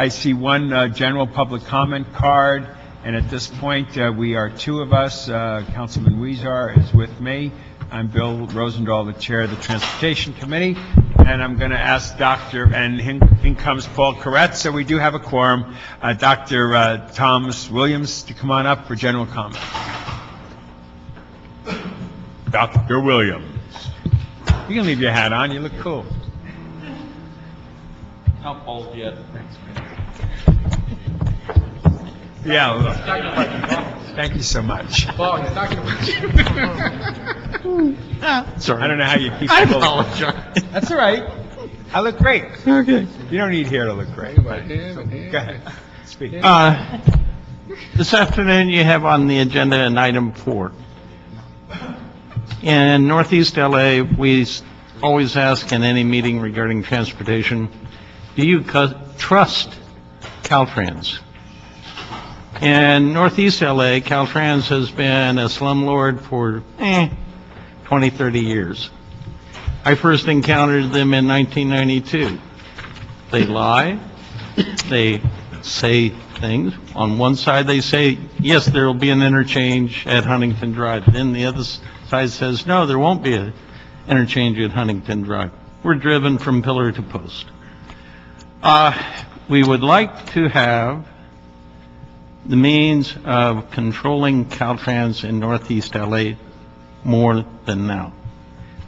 I see one general public comment card, and at this point, we are two of us. Councilman Weezer is with me. I'm Bill Rosendahl, the chair of the Transportation Committee, and I'm going to ask and in comes Paul Corrett, so we do have a quorum, Dr. Thomas Williams to come on up for general comment. Dr. Williams. You can leave your hat on, you look cool. Not old yet. Yeah, look. Thank you so much. Oh, he's talking about you. Sorry. I don't know how you keep I people. apologize. That's all right. I look great. Okay. You don't need hair to look great. Go ahead. Speak. This afternoon you have on the agenda an item 4. In Northeast LA, we always ask in any meeting regarding transportation, do you trust Caltrans? In Northeast LA, Caltrans has been a slumlord for 20, 30 years. I first encountered them in 1992. They lie. They say things. On one side, they say, yes, there will be an interchange at Huntington Drive. Then the other side says, no, there won't be an interchange at Huntington Drive. We're driven from pillar to post. We would like to have the means of controlling Caltrans in Northeast LA more than now.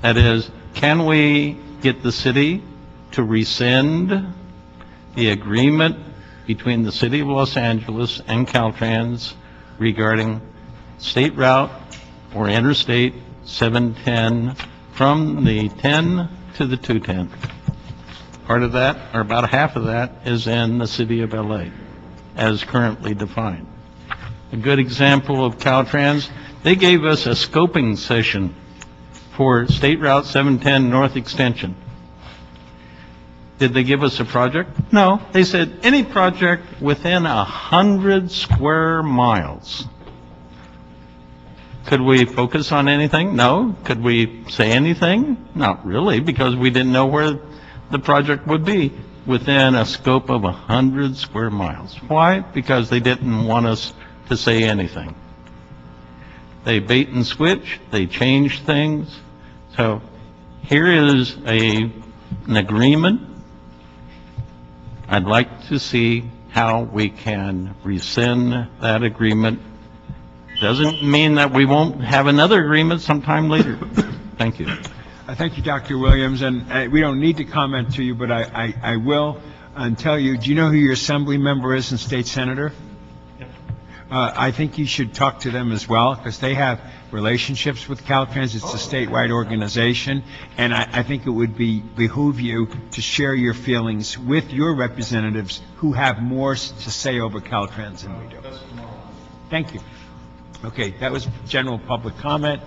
That is, can we get the city to rescind the agreement between the City of Los Angeles and Caltrans regarding State Route or Interstate 710 from the 10 to the 210? Part of that, or about half of that, is in the City of LA, as currently defined. A good example of Caltrans, they gave us a scoping session for State Route 710 North Extension. Did they give us a project? No. They said any project within 100 square miles. Could we focus on anything? No. Could we say anything? Not really, because we didn't know where the project would be within a scope of 100 square miles. Why? Because they didn't want us to say anything. They bait and switch. They change things. So here is an agreement. I'd like to see how we can rescind that agreement. Doesn't mean that we won't have another agreement sometime later. Thank you. Thank you, Dr. Williams, and we don't need to comment to you, but I will tell you, do you know who your assembly member is and state senator? I think you should talk to them as well, because they have relationships with Caltrans. It's a statewide organization, and I think it would behoove you to share your feelings with your representatives who have more to say over Caltrans than we do. Thank you. Okay, that was general public comment.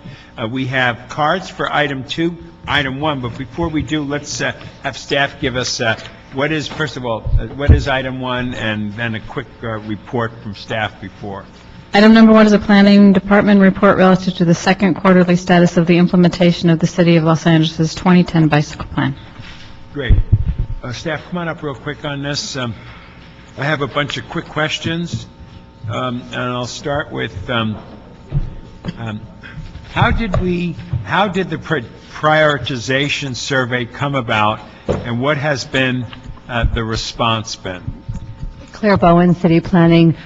We have cards for item 2, item 1, but before we do, let's have staff give us what is, first of all, what is item 1, and then a quick report from staff before. Item number 1 is a planning department report relative to the second quarterly status of the implementation of the City of Los Angeles' 2010 bicycle plan. Great. Staff, come on up real quick on this. I have a bunch of quick questions. And I'll start with how did the prioritization survey come about, and what has been the response been? Claire Bowen, City Planning.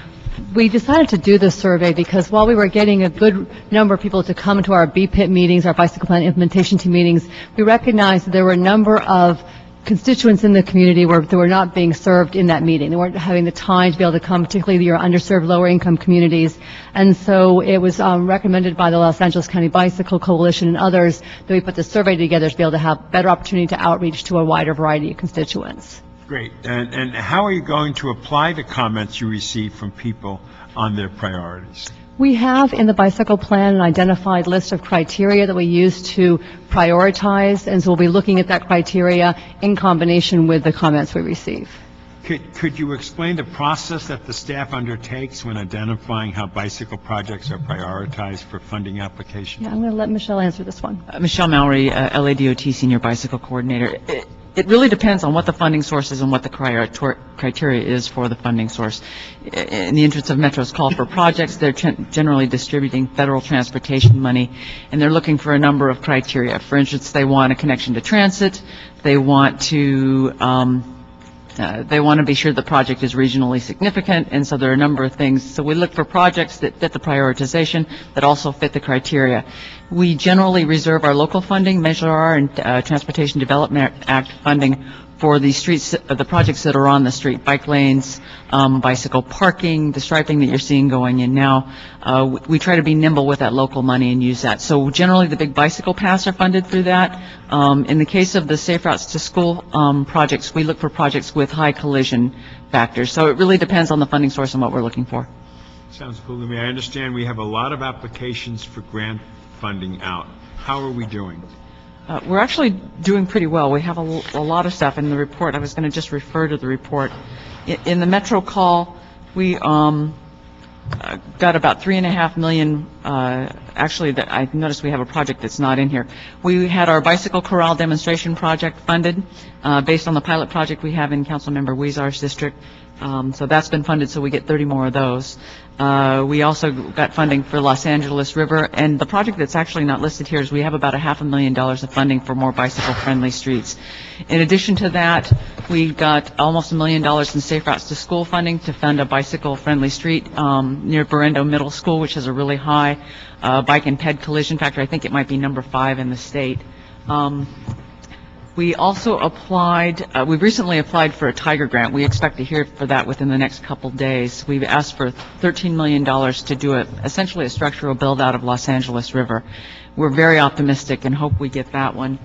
We decided to do this survey because while we were getting a good number of people to come to our BPIT meetings, our bicycle plan implementation team meetings, we recognized that there were a number of constituents in the community where they were not being served in that meeting. They weren't having the time to be able to come, particularly your underserved lower income communities. And so it was recommended by the Los Angeles County Bicycle Coalition and others that we put the survey together to be able to have better opportunity to outreach to a wider variety of constituents. Great. And how are you going to apply the comments you receive from people on their priorities? We have in the bicycle plan an identified list of criteria that we use to prioritize, and so we'll be looking at that criteria in combination with the comments we receive. Could you explain the process that the staff undertakes when identifying how bicycle projects are prioritized for funding applications? Yeah, I'm going to let Michelle answer this one. Michelle Mallory, LADOT Senior Bicycle Coordinator. it really depends on what the funding source is and what the criteria is for the funding source. In the interest of Metro's call for projects, they're generally distributing federal transportation money, and they're looking for a number of criteria. For instance, they want a connection to transit. They want to be sure the project is regionally significant, and so there are a number of things. So we look for projects that fit the prioritization, that also fit the criteria. We generally reserve our local funding, Measure R and Transportation Development Act funding for the streets, the projects that are on the street, bike lanes, bicycle parking, the striping that you're seeing going in now. We try to be nimble with that local money and use that. So generally the big bicycle paths are funded through that. In the case of the Safe Routes to School projects, we look for projects with high collision factors. So it really depends on the funding source and what we're looking for. Sounds cool to me. I understand we have a lot of applications for grant funding out. How are we doing? We're actually doing pretty well. We have a lot of stuff in the report. I was going to just refer to the report. In the Metro call, we got about $3.5 million. Actually, I noticed we have a project that's not in here. We had our bicycle corral demonstration project funded based on the pilot project we have in Councilmember Weezar's district. So that's been funded, so we get 30 more of those. We also got funding for Los Angeles River, and the project that's actually not listed here is we have about $500,000 of funding for more bicycle-friendly streets. In addition to that, we got almost $1 million in Safe Routes to School funding to fund a bicycle-friendly street near Berendo Middle School, which has a really high bike and ped collision factor. I think it might be number 5 in the state. We also applied, we've recently applied for a Tiger grant. We expect to hear for that within the next couple days. We've asked for $13 million to do essentially a structural build out of Los Angeles River. We're very optimistic and hope we get that one.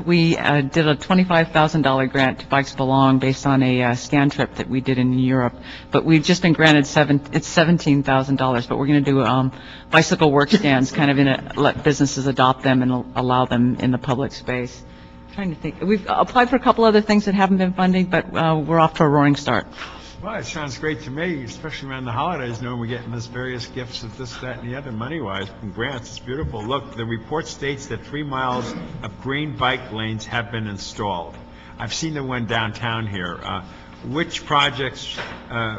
We did a $25,000 grant to Bikes Belong based on a scan trip that we did in Europe, but we've just been granted it's $17,000, but we're going to do bicycle work stands, kind of let businesses adopt them and allow them in the public space. I'm trying to think. We've applied for a couple other things that haven't been funded, but we're off to a roaring start. Well, it sounds great to me, especially around the holidays, knowing we're getting this various gifts of this, that, and the other money-wise from grants. It's beautiful. Look, the report states that 3 miles of green bike lanes have been installed. I've seen the one downtown here. Which projects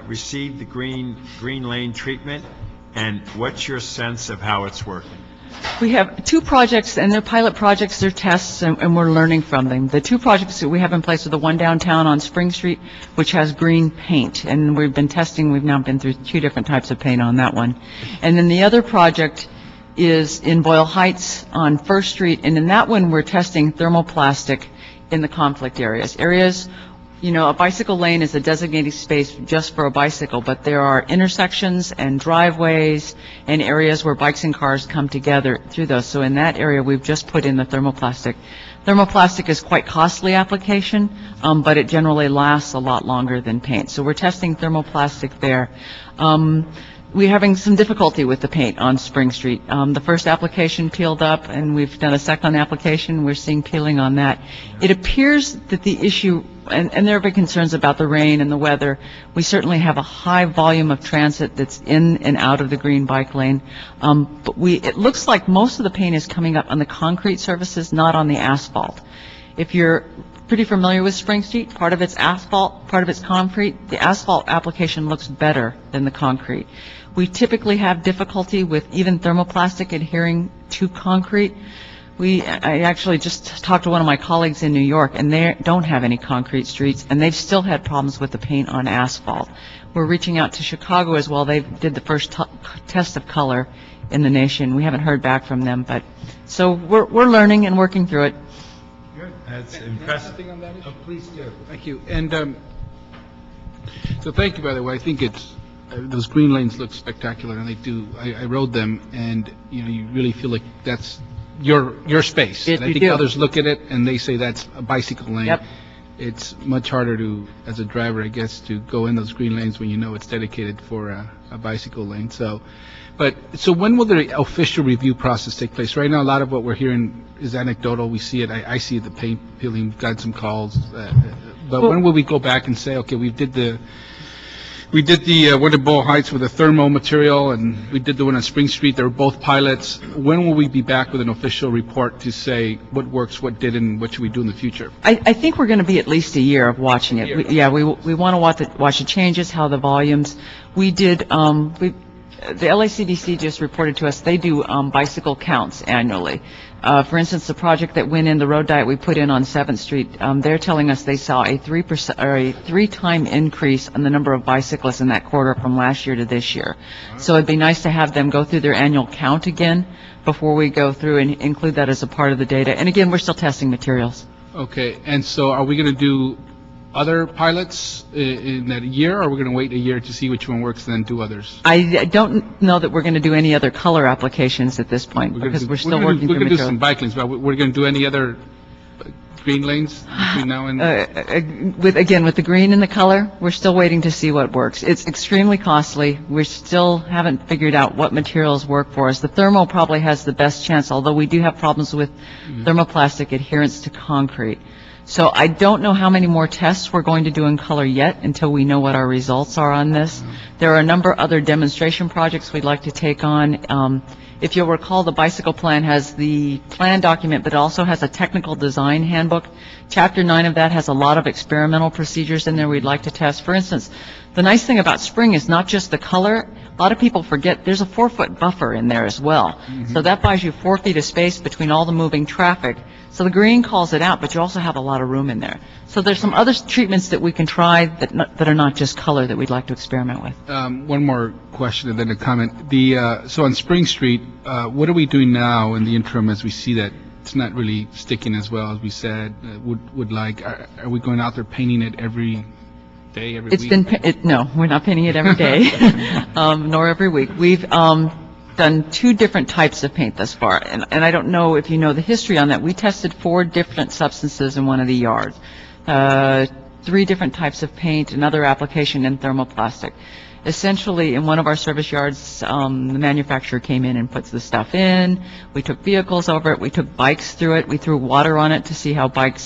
received the green lane treatment, and what's your sense of how it's working? We have 2 projects, and they're pilot projects, they're tests, and we're learning from them. The 2 projects that we have in place are the one downtown on Spring Street, which has green paint, and we've been testing. We've now been through 2 different types of paint on that one. And then the other project is in Boyle Heights on First Street, and in that one we're testing thermoplastic in the conflict areas. You know, a bicycle lane is a designated space just for a bicycle, but there are intersections and driveways and areas where bikes and cars come together through those. So in that area, we've just put in the thermoplastic. Thermoplastic is quite costly application, but it generally lasts a lot longer than paint. So we're testing thermoplastic there. We're having some difficulty with the paint on Spring Street. The first application peeled up, and we've done a second application. We're seeing peeling on that. It appears that the issue, and there are big concerns about the rain and the weather. We certainly have a high volume of transit that's in and out of the green bike lane. But it looks like most of the paint is coming up on the concrete surfaces, not on the asphalt. If you're pretty familiar with Spring Street, part of it's asphalt, part of it's concrete. The asphalt application looks better than the concrete. We typically have difficulty with even thermoplastic adhering to concrete. I actually just talked to one of my colleagues in New York, and they don't have any concrete streets, and they've still had problems with the paint on asphalt. We're reaching out to Chicago as well. They did the first test of color in the nation. We haven't heard back from them, but so we're learning and working through it. Good. That's impressive. Something on that issue? Please do. Thank you. And so thank you, by the way. I think those green lanes look spectacular, and they do. I rode them, and you really feel like that's your space. Yes, and I think do. others look at it and they say that's a bicycle lane. Yep. It's much harder as a driver, I guess, to go in those green lanes when you know it's dedicated for a bicycle lane. So when will the official review process take place? Right now, a lot of what we're hearing is anecdotal. We see it. I see the paint peeling. We've got some calls. But when will we go back and say, okay, we did the We did the one at Boyle Heights with the thermal material, and we did the one on Spring Street. They were both pilots. When will we be back with an official report to say what works, what didn't, and what should we do in the future? I think we're going to be at least a year of watching it. We want to watch the changes, how the volumes. We did, the LACDC just reported to us, they do bicycle counts annually. For instance, the project that went in, the road diet we put in on 7th Street, they're telling us they saw a 3% or a 3-time increase in the number of bicyclists in that quarter from last year to this year. So it'd be nice to have them go through their annual count again before we go through and include that as a part of the data. And again, we're still testing materials. Okay, and so are we going to do other pilots in that year, or are we going to wait a year to see which one works and then do others? I don't know that we're going to do any other color applications at this point because we're still working through We're going to do material. some bike lanes, but we're going to do any other green lanes between now and? With the green and the color, we're still waiting to see what works. It's extremely costly. We still haven't figured out what materials work for us. The thermal probably has the best chance, although we do have problems with thermoplastic adherence to concrete. So I don't know how many more tests we're going to do in color yet until we know what our results are on this. There are a number of other demonstration projects we'd like to take on. If you'll recall, the bicycle plan has the plan document, but it also has a technical design handbook. Chapter 9 of that has a lot of experimental procedures in there we'd like to test. For instance, the nice thing about spring is not just the color. A lot of people forget there's a 4-foot buffer in there as well. So that buys you 4 feet of space between all the moving traffic. So the green calls it out, but you also have a lot of room in there. So there's some other treatments that we can try that are not just color that we'd like to experiment with. One more question and then a comment. So on Spring Street, what are we doing now in the interim as we see that it's not really sticking as well as we said would like? Are we going out there painting it every day, every week? No, we're not painting it every day, nor every week. We've done 2 different types of paint thus far, and I don't know if you know the history on that. We tested 4 different substances in one of the yards, 3 different types of paint, another application in thermoplastic. Essentially, in one of our service yards, the manufacturer came in and puts the stuff in. We took vehicles over it. We took bikes through it. We threw water on it to see how bike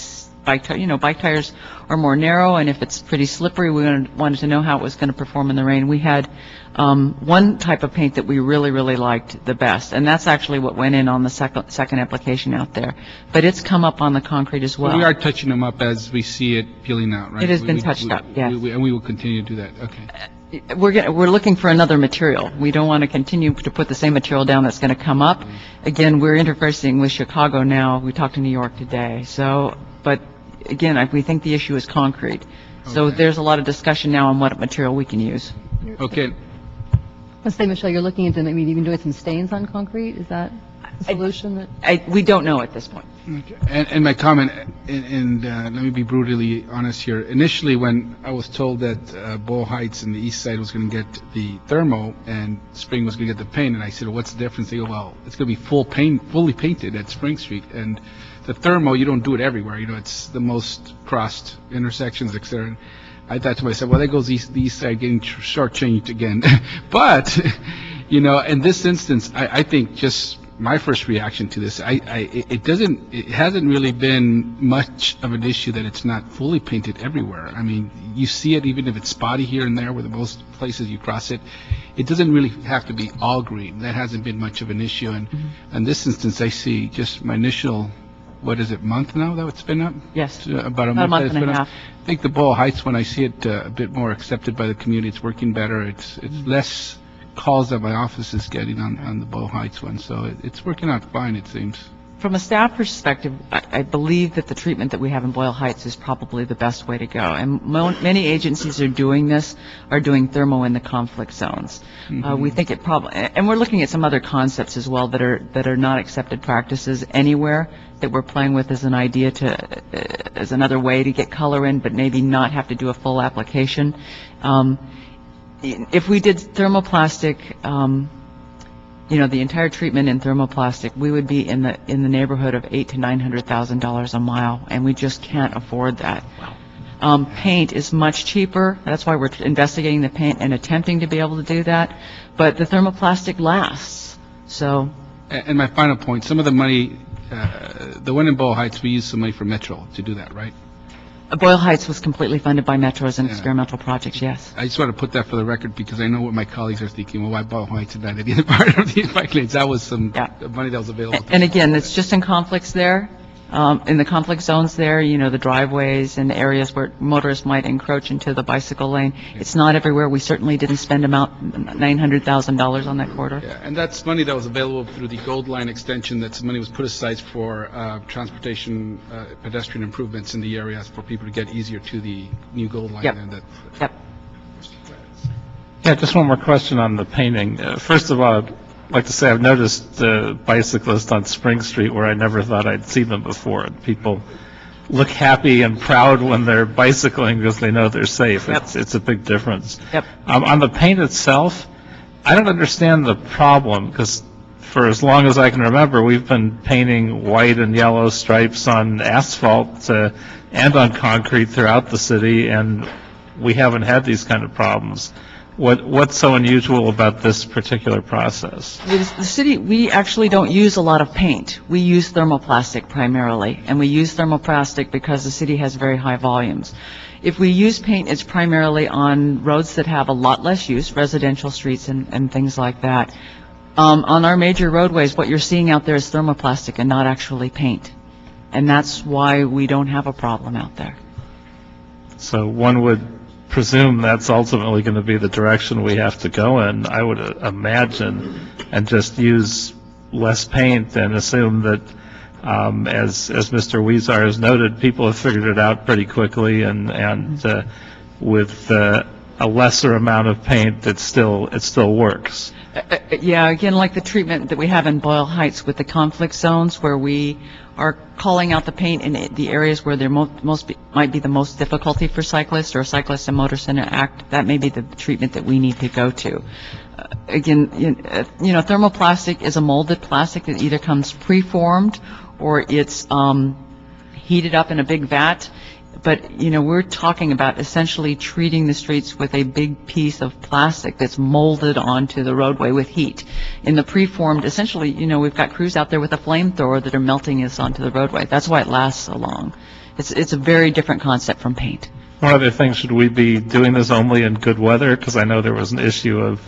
tires are more narrow, and if it's pretty slippery, we wanted to know how it was going to perform in the rain. We had one type of paint that we really, really liked the best, and that's actually what went in on the second application out there. But it's come up on the concrete as well. We are touching them up as we see it peeling out, right? It has been touched up, yes. And we will continue to do that, okay. We're looking for another material. We don't want to continue to put the same material down that's going to come up. Again, we're interfacing with Chicago now. We talked to New York today. So, but again, we think the issue is concrete. So Okay. there's a lot of discussion now on what material we can use. Okay. Let's say, Michelle, you're looking into maybe even doing some stains on concrete? Is that a solution? We don't know at this point. Okay. And my comment, and let me be brutally honest here. Initially, when I was told that Boyle Heights and the east side was going to get the thermal and Spring was going to get the paint, and I said, well, what's the difference? They go, well, it's going to be fully painted at Spring Street. And the thermal, you don't do it everywhere. You know, it's the most crossed intersections, et cetera. And I thought to myself, well, there goes the east side getting shortchanged again. But, you know, in this instance, I think just my first reaction to this, it hasn't really been much of an issue that it's not fully painted everywhere. I mean, you see it even if it's spotty here and there, where the most places you cross it, it doesn't really have to be all green. That hasn't been much of an issue. And in this instance, I see just my initial, what is it, month now that it's been up? Yes. About a month that it's and been a up. half. I think the Boyle Heights, when I see it a bit more accepted by the community, it's working better. It's less calls that my office is getting on the Boyle Heights one. So it's working out fine, it seems. From a staff perspective, I believe that the treatment that we have in Boyle Heights is probably the best way to go. And many agencies are doing thermo in the conflict zones. We think it probably, and we're looking at some other concepts as well that are not accepted practices anywhere, that we're playing with as an idea as another way to get color in, but maybe not have to do a full application. If we did thermoplastic, the entire treatment in thermoplastic, we would be in the neighborhood of $800,000 to $900,000 a mile, and we just can't afford that. Paint is much cheaper. That's why we're investigating the paint and attempting to be able to do that. But the thermoplastic lasts. So. And my final point: some of the money, the one in Boyle Heights, we used some money from Metro to do that, right? Boyle Heights was completely funded by Metro as an Yeah. experimental project, yes. I just want to put that for the record because I know what my colleagues are thinking. Well, why Boyle Heights and not any other part of these bike lanes? That was some Yeah. money that was available. And again, it's just in conflicts there, in the conflict zones there, the driveways and areas where motorists might encroach into the bicycle lane. It's not everywhere. We certainly didn't spend about $900,000 on that corridor. Yeah, and that's money that was available through the Gold Line extension. That money was put aside for transportation, pedestrian improvements in the areas for people to get easier to the new Gold Line. Yep. And that, Yep. Yeah, just one more question on the painting. First of all, I'd like to say I've noticed bicyclists on Spring Street where I never thought I'd seen them before. And people look happy and proud when they're bicycling because they know they're safe. Yep. It's a big difference. Yep. On the paint itself, I don't understand the problem because for as long as I can remember, we've been painting white and yellow stripes on asphalt and on concrete throughout the city, and we haven't had these kind of problems. What's so unusual about this particular process? The city, we actually don't use a lot of paint. We use thermoplastic primarily, and we use thermoplastic because the city has very high volumes. If we use paint, it's primarily on roads that have a lot less use, residential streets and things like that. On our major roadways, what you're seeing out there is thermoplastic and not actually paint. And that's why we don't have a problem out there. So one would presume that's ultimately going to be the direction we have to go in, I would imagine, and just use less paint and assume that, as Mr. Weezer has noted, people have figured it out pretty quickly, and with a lesser amount of paint, it still works. Yeah, again, like the treatment that we have in Boyle Heights with the conflict zones where we are calling out the paint in the areas where there might be the most difficulty for cyclists or cyclists and motorists interact, that may be the treatment that we need to go to. Again, thermoplastic is a molded plastic that either comes preformed or it's heated up in a big vat. But, we're talking about essentially treating the streets with a big piece of plastic that's molded onto the roadway with heat. In the preformed, essentially, we've got crews out there with a flamethrower that are melting this onto the roadway. That's why it lasts so long. It's a very different concept from paint. One other thing, should we be doing this only in good weather? Because I know there was an issue of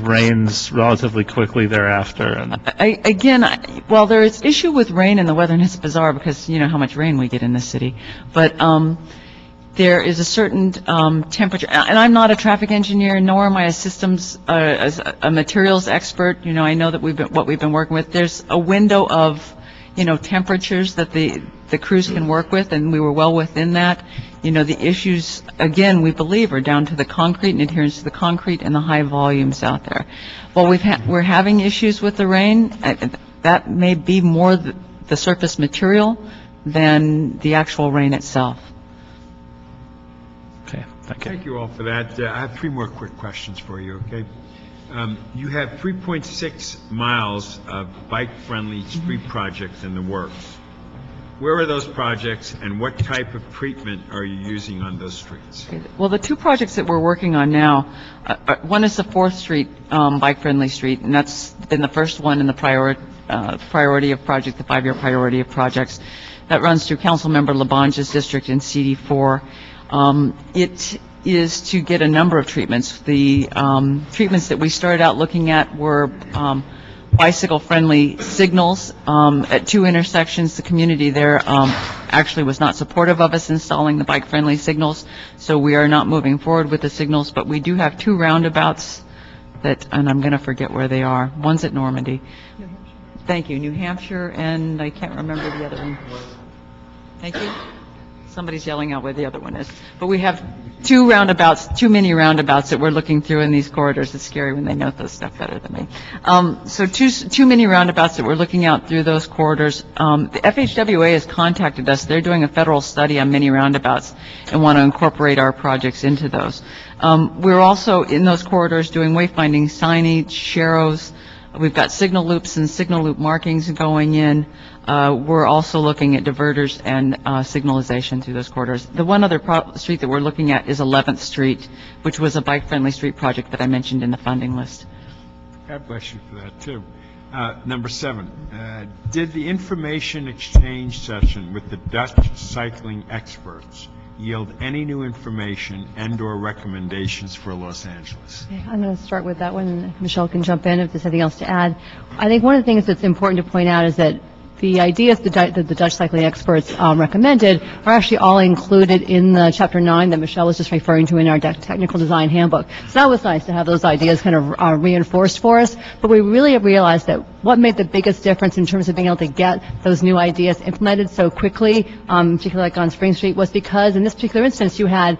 rains relatively quickly thereafter. And well, there is issue with rain and the weather, and it's bizarre because you know how much rain we get in this city. But there is a certain temperature, and I'm not a traffic engineer, nor am I a materials expert. I know that what we've been working with. There's a window of temperatures that the crews can work with, and we were well within that. The issues, again, we believe are down to the concrete and adherence to the concrete and the high volumes out there. While we're having issues with the rain, that may be more the surface material than the actual rain itself. okay, thank you. Thank you all for that. I have 3 more quick questions for you, okay? You have 3.6 miles of bike-friendly street projects in the works. Where are those projects, and what type of treatment are you using on those streets? Well, the 2 projects that we're working on now, one is the 4th Street bike-friendly street, and that's been the first one in the priority of project, the 5-year priority of projects. That runs through Councilmember Labange's district in CD4. It is to get a number of treatments. The treatments that we started out looking at were bicycle-friendly signals at 2 intersections. The community there actually was not supportive of us installing the bike-friendly signals, so we are not moving forward with the signals, but we do have 2 roundabouts and I'm going to forget where they are. One's at Normandy. Thank you, New Hampshire, and I can't remember the other one. Thank you. Somebody's yelling out where the other one is. But we have 2 roundabouts, 2 mini roundabouts that we're looking through in these corridors. It's scary when they know this stuff better than me. So 2 mini roundabouts that we're looking out through those corridors. The FHWA has contacted us. They're doing a federal study on mini roundabouts and want to incorporate our projects into those. We're also in those corridors doing wayfinding signage, sharrows. We've got signal loops and signal loop markings going in. We're also looking at diverters and signalization through those corridors. The one other street that we're looking at is 11th Street, which was a bike-friendly street project that I mentioned in the funding list. God bless you for that, too. Number 7, did the information exchange session with the Dutch cycling experts yield any new information and/or recommendations for Los Angeles? Okay, I'm going to start with that one, and Michelle can jump in if there's anything else to add. I think one of the things that's important to point out is that the ideas that the Dutch cycling experts recommended are actually all included in the Chapter 9 that Michelle was just referring to in our technical design handbook. So that was nice to have those ideas kind of reinforced for us, but we really realized that what made the biggest difference in terms of being able to get those new ideas implemented so quickly, particularly like on Spring Street, was because in this particular instance you had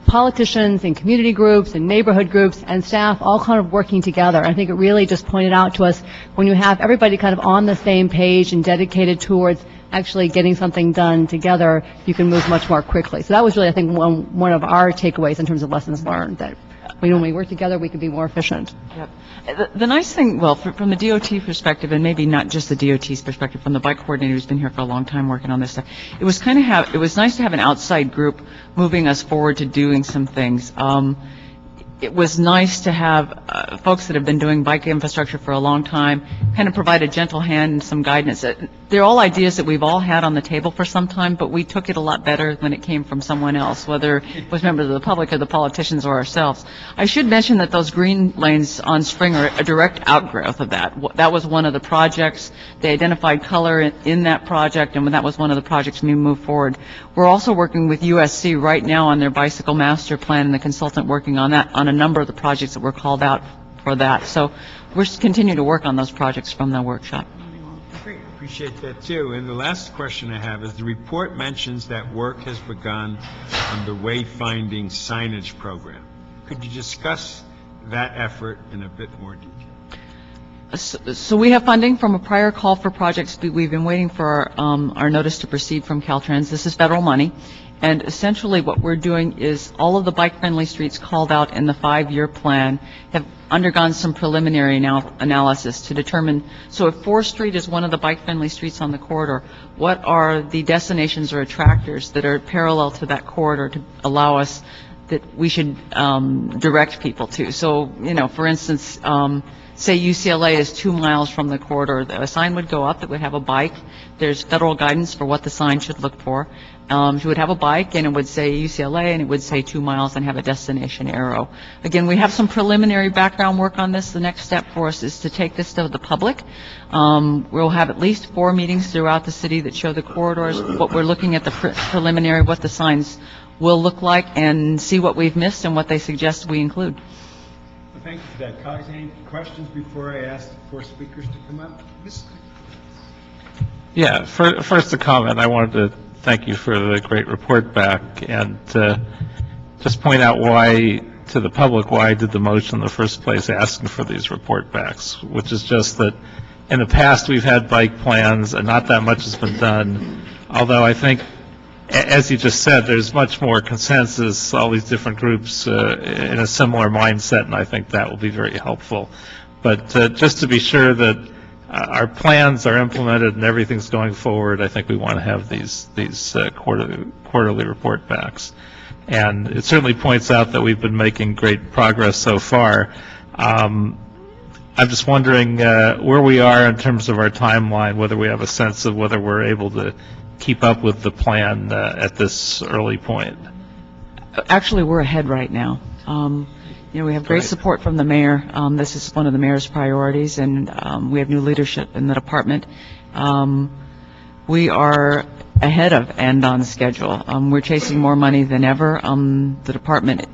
politicians and community groups and neighborhood groups and staff all kind of working together. I think it really just pointed out to us when you have everybody kind of on the same page and dedicated towards actually getting something done together, you can move much more quickly. So that was really, I think, one of our takeaways in terms of lessons learned, that when we work together, we can be more efficient. Yep. The nice thing, well, from the DOT perspective, and maybe not just the DOT's perspective, from the bike coordinator who's been here for a long time working on this stuff, it was nice to have an outside group moving us forward to doing some things. It was nice to have folks that have been doing bike infrastructure for a long time kind of provide a gentle hand and some guidance. They're all ideas that we've all had on the table for some time, but we took it a lot better when it came from someone else, whether it was members of the public or the politicians or ourselves. I should mention that those green lanes on Spring are a direct outgrowth of that. That was one of the projects. They identified color in that project, and that was one of the projects we moved forward. We're also working with USC right now on their bicycle master plan, and the consultant working on that, on a number of the projects that were called out for that. So we're continuing to work on those projects from the workshop. Great, appreciate that too. And the last question I have is the report mentions that work has begun on the wayfinding signage program. Could you discuss that effort in a bit more detail? So we have funding from a prior call for projects. We've been waiting for our notice to proceed from Caltrans. This is federal money. And essentially what we're doing is all of the bike-friendly streets called out in the 5-year plan have undergone some preliminary analysis to determine, so if 4th Street is one of the bike-friendly streets on the corridor, what are the destinations or attractors that are parallel to that corridor to allow us that we should direct people to? So, you know, for instance, say UCLA is 2 miles from the corridor, a sign would go up that would have a bike. There's federal guidance for what the sign should look for. It would have a bike, and it would say UCLA, and it would say 2 miles and have a destination arrow. Again, we have some preliminary background work on this. The next step for us is to take this to the public. We'll have at least 4 meetings throughout the city that show the corridors, what we're looking at the preliminary, what the signs will look like, and see what we've missed and what they suggest we include. Well, thank you for that. Colleagues, any questions before I ask the 4 speakers to come up? Yeah, first a comment. I wanted to thank you for the great report back, and just point out why, to the public, why I did the motion in the first place asking for these report backs, which is just that in the past we've had bike plans and not that much has been done, although I think, as you just said, there's much more consensus, all these different groups in a similar mindset, and I think that will be very helpful. But just to be sure that our plans are implemented and everything's going forward, I think we want to have these quarterly report backs. And it certainly points out that we've been making great progress so far. I'm just wondering where we are in terms of our timeline, whether we have a sense of whether we're able to keep up with the plan at this early point. Actually, we're ahead right now. You know, we have great support from the mayor. This is one of the mayor's priorities, and we have new leadership in the department. We are ahead of and on schedule. We're chasing more money than ever. The department,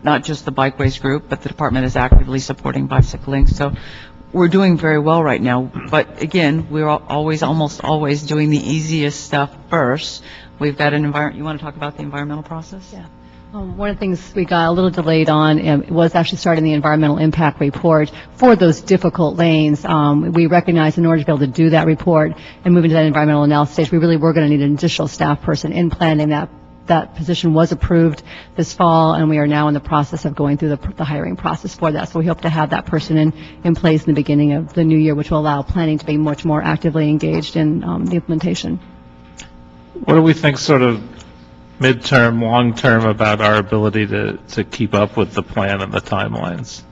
not just the Bikeways group, but the department is actively supporting bicycling. So we're doing very well right now. But again, we're almost always doing the easiest stuff first. We've got an environment. You want to talk about the environmental process? Yeah. One of the things we got a little delayed on was actually starting the environmental impact report for those difficult lanes. We recognized in order to be able to do that report and move into that environmental analysis stage, we really were going to need an additional staff person in planning. That position was approved this fall, and we are now in the process of going through the hiring process for that. So we hope to have that person in place in the beginning of the new year, which will allow planning to be much more actively engaged in the implementation. What do we think sort of midterm, long-term about our ability to keep up with the plan and the timelines?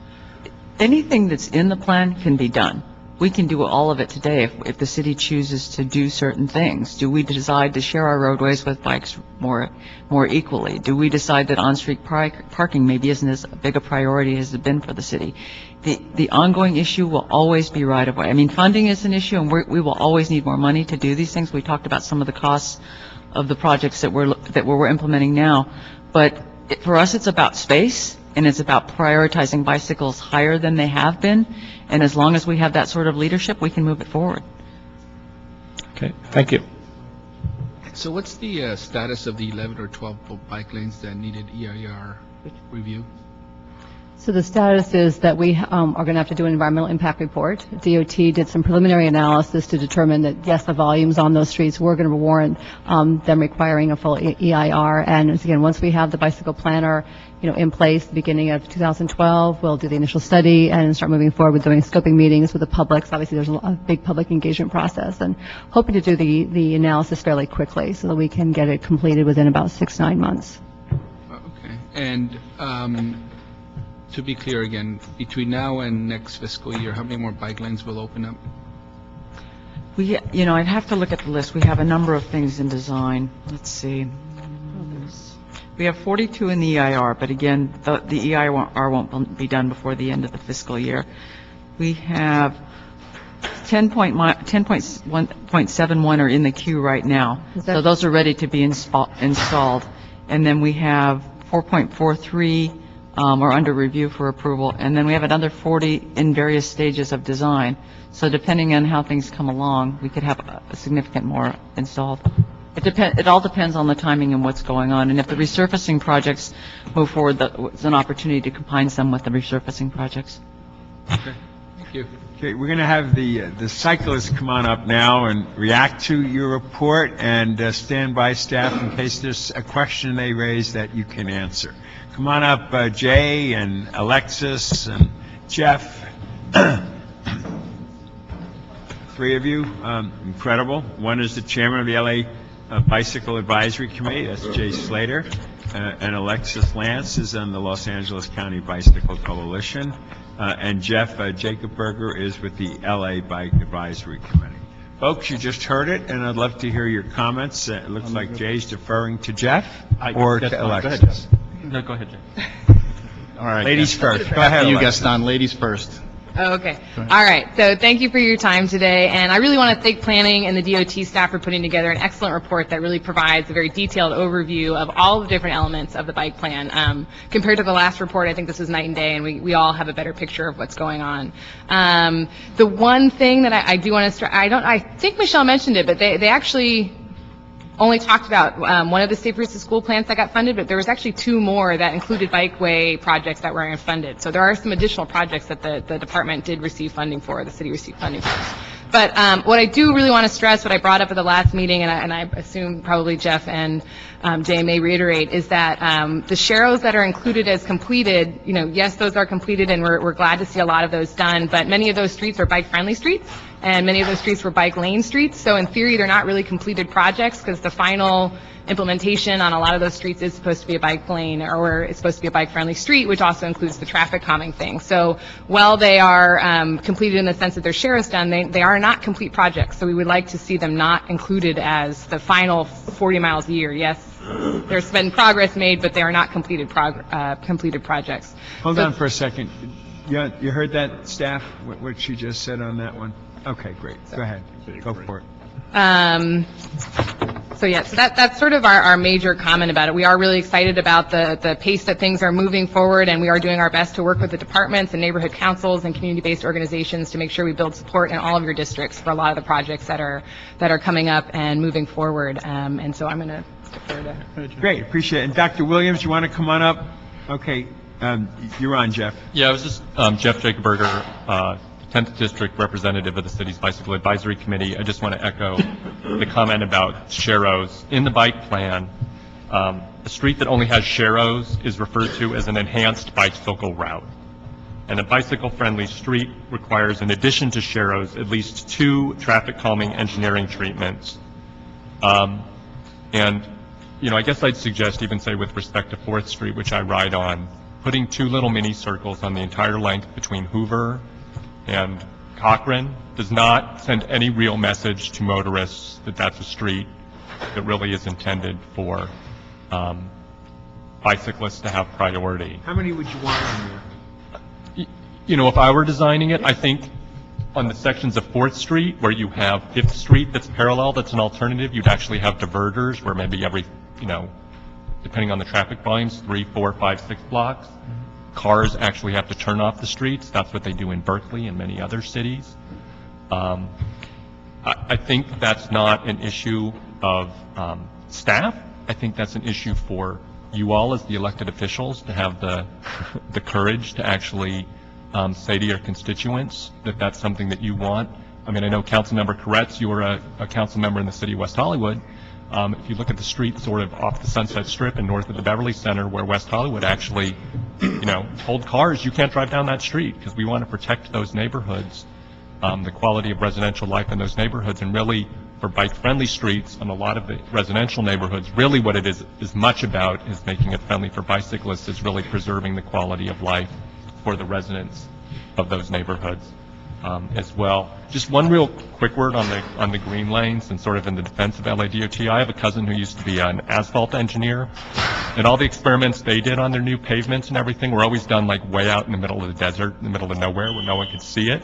Anything that's in the plan can be done. we can do all of it today if the city chooses to do certain things. Do we decide to share our roadways with bikes more equally? Do we decide that on-street parking maybe isn't as big a priority as it's been for the city? The ongoing issue will always be right-of-way. I mean, funding is an issue, and we will always need more money to do these things. We talked about some of the costs of the projects that we're implementing now, but for us, it's about space, and it's about prioritizing bicycles higher than they have been. And as long as we have that sort of leadership, we can move it forward. Okay, thank you. So what's the status of the 11 or 12 bike lanes that needed EIR review? So the status is that we are going to have to do an environmental impact report. DOT did some preliminary analysis to determine that, yes, the volumes on those streets were going to warrant them requiring a full EIR. And again, once we have the bicycle planner, in place, the beginning of 2012, we'll do the initial study and start moving forward with doing scoping meetings with the public. So obviously, there's a big public engagement process, and hoping to do the analysis fairly quickly so that we can get it completed within about 6-9 months. Okay. And to be clear again, between now and next fiscal year, how many more bike lanes will open up? I'd have to look at the list. We have a number of things in design. Let's see. We have 42 in the EIR, but again, the EIR won't be done before the end of the fiscal year. We have 10.71 are in the queue right now, so those are ready to be installed. And then we have 4.43 are under review for approval, and then we have another 40 in various stages of design. So depending on how things come along, we could have a significant more installed. It all depends on the timing and what's going on. And if the resurfacing projects move forward, it's an opportunity to combine some with the resurfacing projects. Okay, thank you. Okay, we're going to have the cyclists come on up now and react to your report, and stand by, staff, in case there's a question they raise that you can answer. Come on up, Jay and Alexis and Jeff. Three of you, incredible. One is the chairman of the LA Bicycle Advisory Committee, that's Jay Slater, and Alexis Lance is on the Los Angeles County Bicycle Coalition, and Jeff Jacob Berger is with the LA Bike Advisory Committee. Folks, you just heard it, and I'd love to hear your comments. It looks like Jay's deferring to Jeff or to Alexis. No, go ahead, Jay. All right. Ladies first. Go ahead, You, Alexis. Gaston. Ladies first. Oh, okay. All right. So thank you for your time today. And I really want to thank planning and the DOT staff for putting together an excellent report that really provides a very detailed overview of all the different elements of the bike plan. Compared to the last report, I think this is night and day, and we all have a better picture of what's going on. The one thing that I do want to stress, I think Michelle mentioned it, but they actually only talked about one of the Safe Routes to School plans that got funded, but there was actually 2 more that included bikeway projects that were unfunded. So there are some additional projects that the department did receive funding for, the city received funding for. But what I do really want to stress, what I brought up at the last meeting, and I assume probably Jeff and Jay may reiterate, is that the sharrows that are included as completed, yes, those are completed, and we're glad to see a lot of those done, but many of those streets are bike-friendly streets, and many of those streets were bike lane streets. So in theory, they're not really completed projects, because the final implementation on a lot of those streets is supposed to be a bike lane, or it's supposed to be a bike-friendly street, which also includes the traffic calming thing. So while they are completed in the sense that they're sharrows done, they are not complete projects. So we would like to see them not included as the final 40 miles a year. Yes, there's been progress made, but they are not completed projects. Hold on for a second. You heard that, staff, what she just said on that one? Okay, great. Go ahead. Go for it. So that's sort of our major comment about it. We are really excited about the pace that things are moving forward, and we are doing our best to work with the departments and neighborhood councils and community-based organizations to make sure we build support in all of your districts for a lot of the projects that are coming up and moving forward. And so I'm going to defer to. Great, appreciate it. And Dr. Williams, you want to come on up? Okay, you're on, Jeff. Yeah, I was just Jeff Jacob Berger, 10th District Representative of the City's Bicycle Advisory Committee. I just want to echo the comment about sharrows. In the bike plan, a street that only has sharrows is referred to as an enhanced bicycle route. And a bicycle-friendly street requires, in addition to sharrows, at least 2 traffic calming engineering treatments. And, I guess I'd suggest, even say with respect to 4th Street, which I ride on, putting 2 little mini circles on the entire length between Hoover and Cochrane does not send any real message to motorists that that's a street that really is intended for bicyclists to have priority. How many would you want on there? You know, if I were designing it, I think on the sections of 4th Street where you have 5th Street that's parallel, that's an alternative, you'd actually have diverters where maybe every, depending on the traffic volumes, 3, 4, 5, 6 blocks, cars actually have to turn off the streets. That's what they do in Berkeley and many other cities. I think that's not an issue of staff. I think that's an issue for you all as the elected officials to have the courage to actually say to your constituents that that's something that you want. I mean, I know Councilmember Koretz, you were a council member in the city of West Hollywood. If you look at the street sort of off the Sunset Strip and north of the Beverly Center where West Hollywood actually, told cars you can't drive down that street because we want to protect those neighborhoods, the quality of residential life in those neighborhoods, and really for bike-friendly streets and a lot of the residential neighborhoods, really what it is much about is making it friendly for bicyclists, is really preserving the quality of life for the residents of those neighborhoods as well. Just one real quick word on the green lanes and sort of in the defense of LADOT. I have a cousin who used to be an asphalt engineer, and all the experiments they did on their new pavements and everything were always done like way out in the middle of the desert, in the middle of nowhere where no one could see it.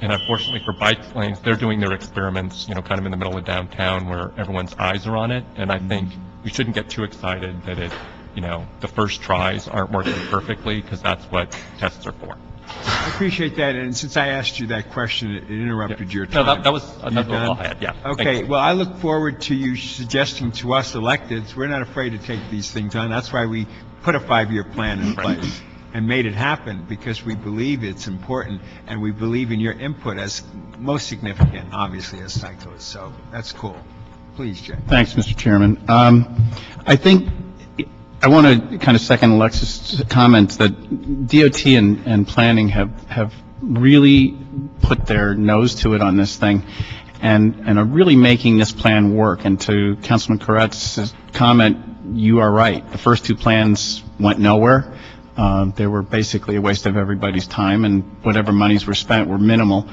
And unfortunately for bike lanes, they're doing their experiments, kind of in the middle of downtown where everyone's eyes are on it. And I think we shouldn't get too excited that the first tries aren't working perfectly, because that's what tests are for. I appreciate that, and since I asked you that question, it interrupted your time. No, that was all I had, yeah. Okay, well, I look forward to you suggesting to us electeds, we're not afraid to take these things on. That's why we put a 5-year plan in place and made it happen, because we believe it's important, and we believe in your input as most significant, obviously, as cyclists. So that's cool. Please, Jay. Thanks, Mr. Chairman. I think I want to kind of second Alexis' comments that DOT and planning have really put their nose to it on this thing and are really making this plan work. And to Councilman Koretz's comment, you are right. The first 2 plans went nowhere. They were basically a waste of everybody's time, and whatever monies were spent were minimal.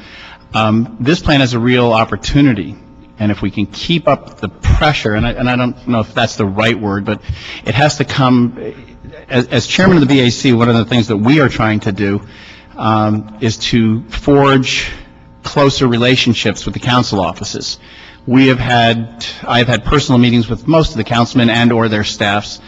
This plan has a real opportunity. And if we can keep up the pressure, and I don't know if that's the right word, but it has to come, as chairman of the BAC, one of the things that we are trying to do is to forge closer relationships with the council offices. I've had personal meetings with most of the councilmen and or their staffs.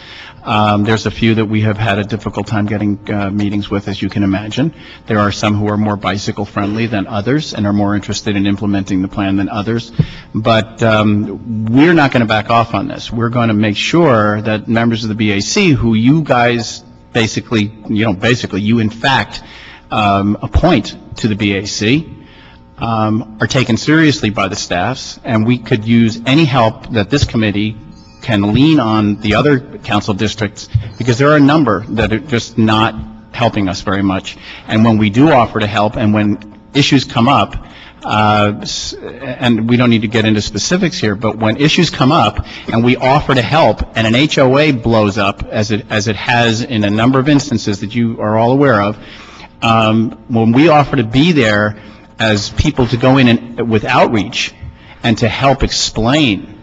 There's a few that we have had a difficult time getting meetings with, as you can imagine. There are some who are more bicycle friendly than others and are more interested in implementing the plan than others. But we're not going to back off on this. We're going to make sure that members of the BAC, who you guys you in fact appoint to the BAC, are taken seriously by the staffs, and we could use any help that this committee can lean on the other council districts, because there are a number that are just not helping us very much. And when we do offer to help, and when issues come up, and we don't need to get into specifics here, but when issues come up and we offer to help and an HOA blows up, as it has in a number of instances that you are all aware of, when we offer to be there as people to go in and with outreach and to help explain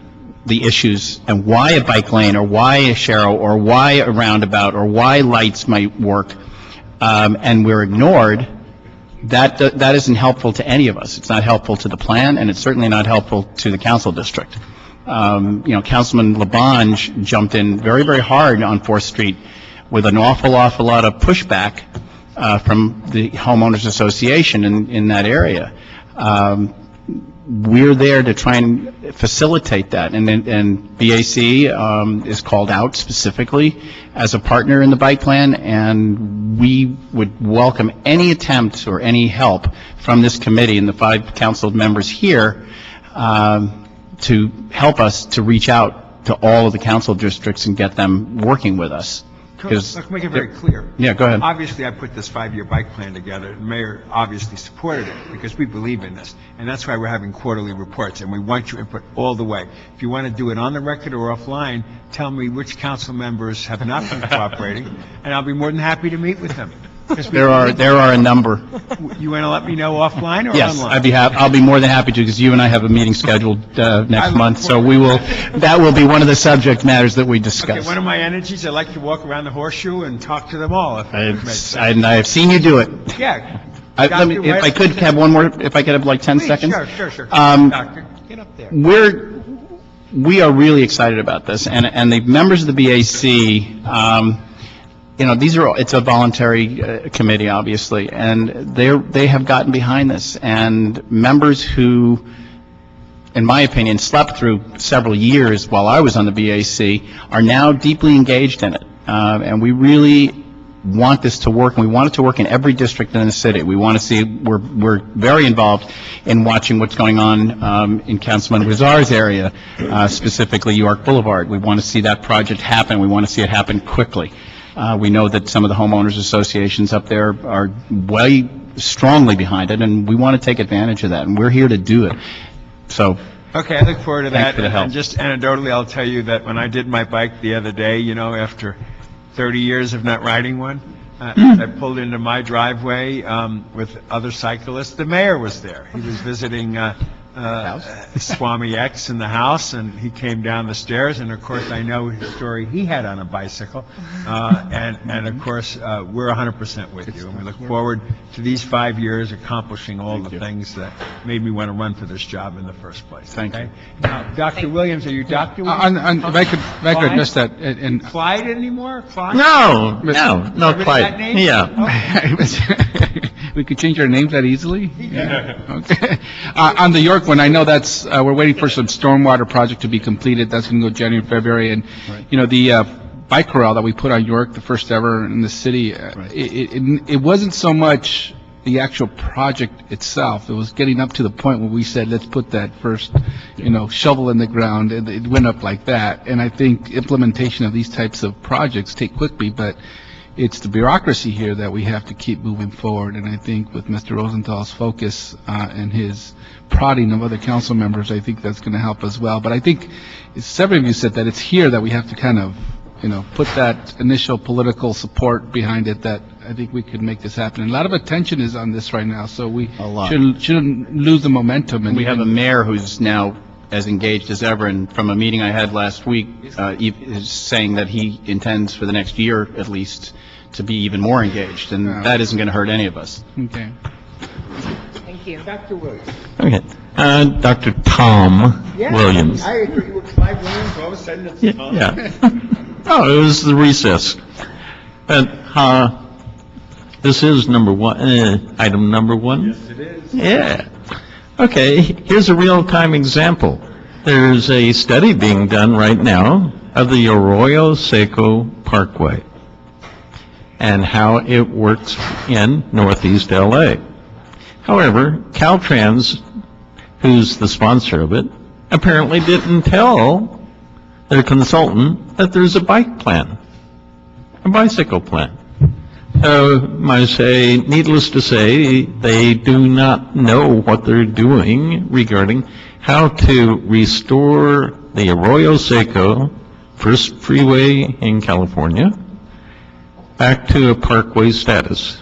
the issues and why a bike lane or why a sharrow or why a roundabout or why lights might work, and we're ignored, that isn't helpful to any of us. It's not helpful to the plan, and it's certainly not helpful to the council district. Councilman LaBonge jumped in very, very hard on 4th Street with an awful lot of pushback from the homeowners association in that area. We're there to try and facilitate that, and BAC is called out specifically as a partner in the bike plan, and we would welcome any attempt or any help from this committee and the 5 council members here to help us to reach out to all of the council districts and get them working with us. Let's make it very clear. Yeah, go ahead. Obviously, I put this 5-year bike plan together. The mayor obviously supported it because we believe in this. And that's why we're having quarterly reports, and we want your input all the way. If you want to do it on the record or offline, tell me which council members have not been cooperating, and I'll be more than happy to meet with them. There are a number. You want to let me know offline or Yes, online? I'll be more than happy to, because you and I have a meeting scheduled next look month, so forward that will be one of the subject matters that we Okay, discuss. one of my energies, I like to walk around the horseshoe and talk to them all. If it makes sense. I have seen you do it. Yeah. Let me, if I could have one more, if I could have like 10 Please, seconds? Sure. Um, Doctor, get up there. We are really excited about this, and the members of the BAC, it's a voluntary committee, obviously, and they have gotten behind this, and members who, in my opinion, slept through several years while I was on the BAC are now deeply engaged in it, and we really want this to work, and we want it to work in every district in the city. We want to see, we're very involved in watching what's going on in Councilman Rizar's area, specifically York Boulevard. We want to see that project happen. We want to see it happen quickly. We know that some of the homeowners associations up there are way strongly behind it, and we want to take advantage of that, and we're here to do it. So, Okay, I look forward to Thanks that. for the help. And just anecdotally, I'll tell you that when I did my bike the other day, after 30 years of not riding one, I pulled into my driveway with other cyclists. The mayor was there. He was visiting Swami X in the house, and he came down the stairs, and of course, I know his story he had on a bicycle. And of course, we're 100% with you, and we look forward to these 5 years accomplishing all the things that made me want to run for this job in the first place. Thank you. Now, Dr. Williams, are you Dr. Williams? If I could address that, and Clyde anymore? Clyde? No, Remember quite. that name? Yeah. we could change our names that easily? Okay. On the York one, I know that's, we're waiting for some stormwater project to be completed. That's going to go January, February. And, the bike corral that we put on York, the first ever in the city, it wasn't so much the actual project itself. It was getting up to the point where we said, let's put that first, shovel in the ground. And it went up like that. And I think implementation of these types of projects take quickly, but it's the bureaucracy here that we have to keep moving forward. And I think with Mr. Rosenthal's focus and his prodding of other council members, I think that's going to help as well. But I think several of you said that it's here that we have to kind of, put that initial political support behind it, that I think we could make this happen. And a lot of attention is on this right now, so we A lot. shouldn't lose the momentum. And We have a mayor who's now as engaged as ever, and from a meeting I had last week, is saying that he intends for the next year at least to be even more engaged, and that isn't going to hurt any of us. Okay. Thank you. Dr. Williams. Okay. Dr. Tom Williams. I agree with Clyde Williams. All of a sudden, it's Tom. Yeah. Oh, it was the recess. But this is number one, item number one? Yes, it is. Yeah. Okay, here's a real-time example. There's a study being done right now of the Arroyo Seco Parkway and how it works in northeast L.A. However, Caltrans, who's the sponsor of it, apparently didn't tell their consultant that there's a bike plan, a bicycle plan. So, needless to say, they do not know what they're doing regarding how to restore the Arroyo Seco, first freeway in California, back to a parkway status.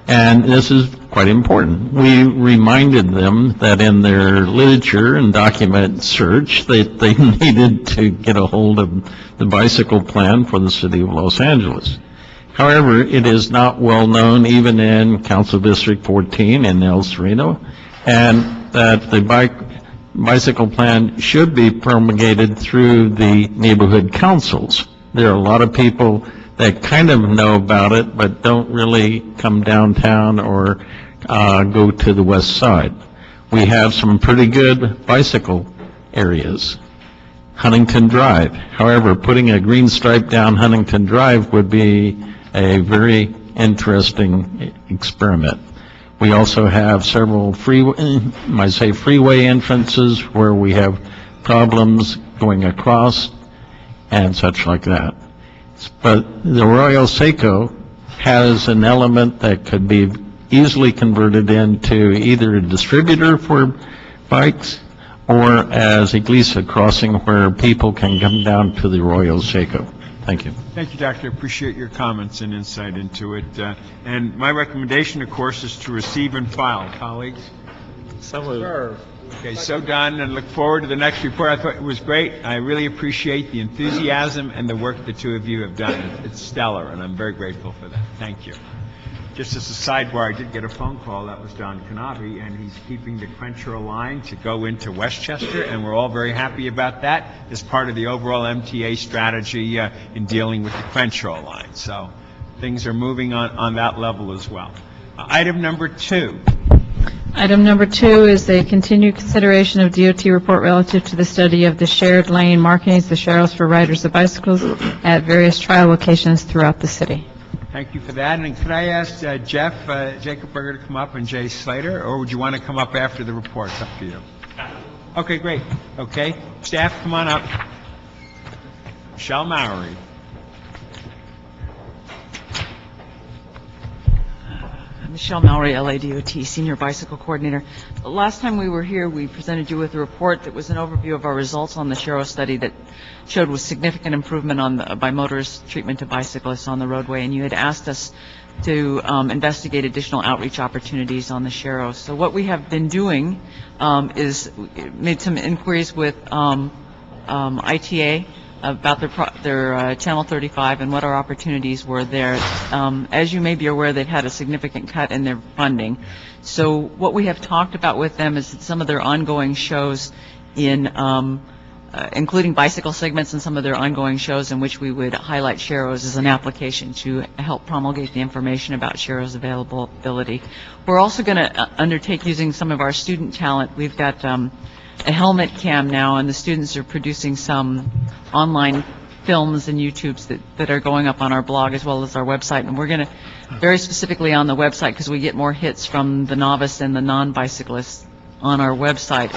And this is quite important. We reminded them that in their literature and document search, they needed to get a hold of the bicycle plan for the city of Los Angeles. However, it is not well known even in Council District 14 in El Sereno, and that the bicycle plan should be promulgated through the neighborhood councils. There are a lot of people that kind of know about it, but don't really come downtown or go to the west side. We have some pretty good bicycle areas. Huntington Drive. However, putting a green stripe down Huntington Drive would be a very interesting experiment. We also have several freeway entrances where we have problems going across and such like that. But the Arroyo Seco has an element that could be easily converted into either a distributor for bikes or as Iglesia crossing where people can come down to the Arroyo Seco. Thank you. Thank you, Doctor. Appreciate your comments and insight into it. And my recommendation, of course, is to receive and file. Colleagues? So moved. Okay, so done, and look forward to the next report. I thought it was great. I really appreciate the enthusiasm and the work the two of you have done. It's stellar, and I'm very grateful for that. Thank you. Just as a sidebar, I did get a phone call. That was Don Kanavi, and he's keeping the Crenshaw line to go into Westchester, and we're all very happy about that as part of the overall MTA strategy in dealing with the Crenshaw line. So things are moving on that level as well. Item number 2. Item number 2 is a continued consideration of DOT report relative to the study of the shared lane markings, the sharrows for riders of bicycles at various trial locations throughout the city. Thank you for that. And could I ask Jeff, Jacob Berger to come up and Jay Slater, or would you want to come up after the report? It's up to you. Okay, great. Okay. Staff, come on up. Michelle Mowry. Michelle Mowry, LADOT, Senior Bicycle Coordinator. Last time we were here, we presented you with a report that was an overview of our results on the Sharrow study that showed with significant improvement on by motorist treatment to bicyclists on the roadway, and you had asked us to investigate additional outreach opportunities on the Sharrow. So what we have been doing is made some inquiries with ITA about their Channel 35 and what our opportunities were there. As you may be aware, they've had a significant cut in their funding. So what we have talked about with them is that some of their ongoing shows including bicycle segments and some of their ongoing shows in which we would highlight Sharrows as an application to help promulgate the information about Sharrows availability. We're also going to undertake using some of our student talent. We've got a helmet cam now, and the students are producing some online films and YouTubes that are going up on our blog as well as our website. And we're going to, very specifically on the website, because we get more hits from the novice and the non-bicyclists on our website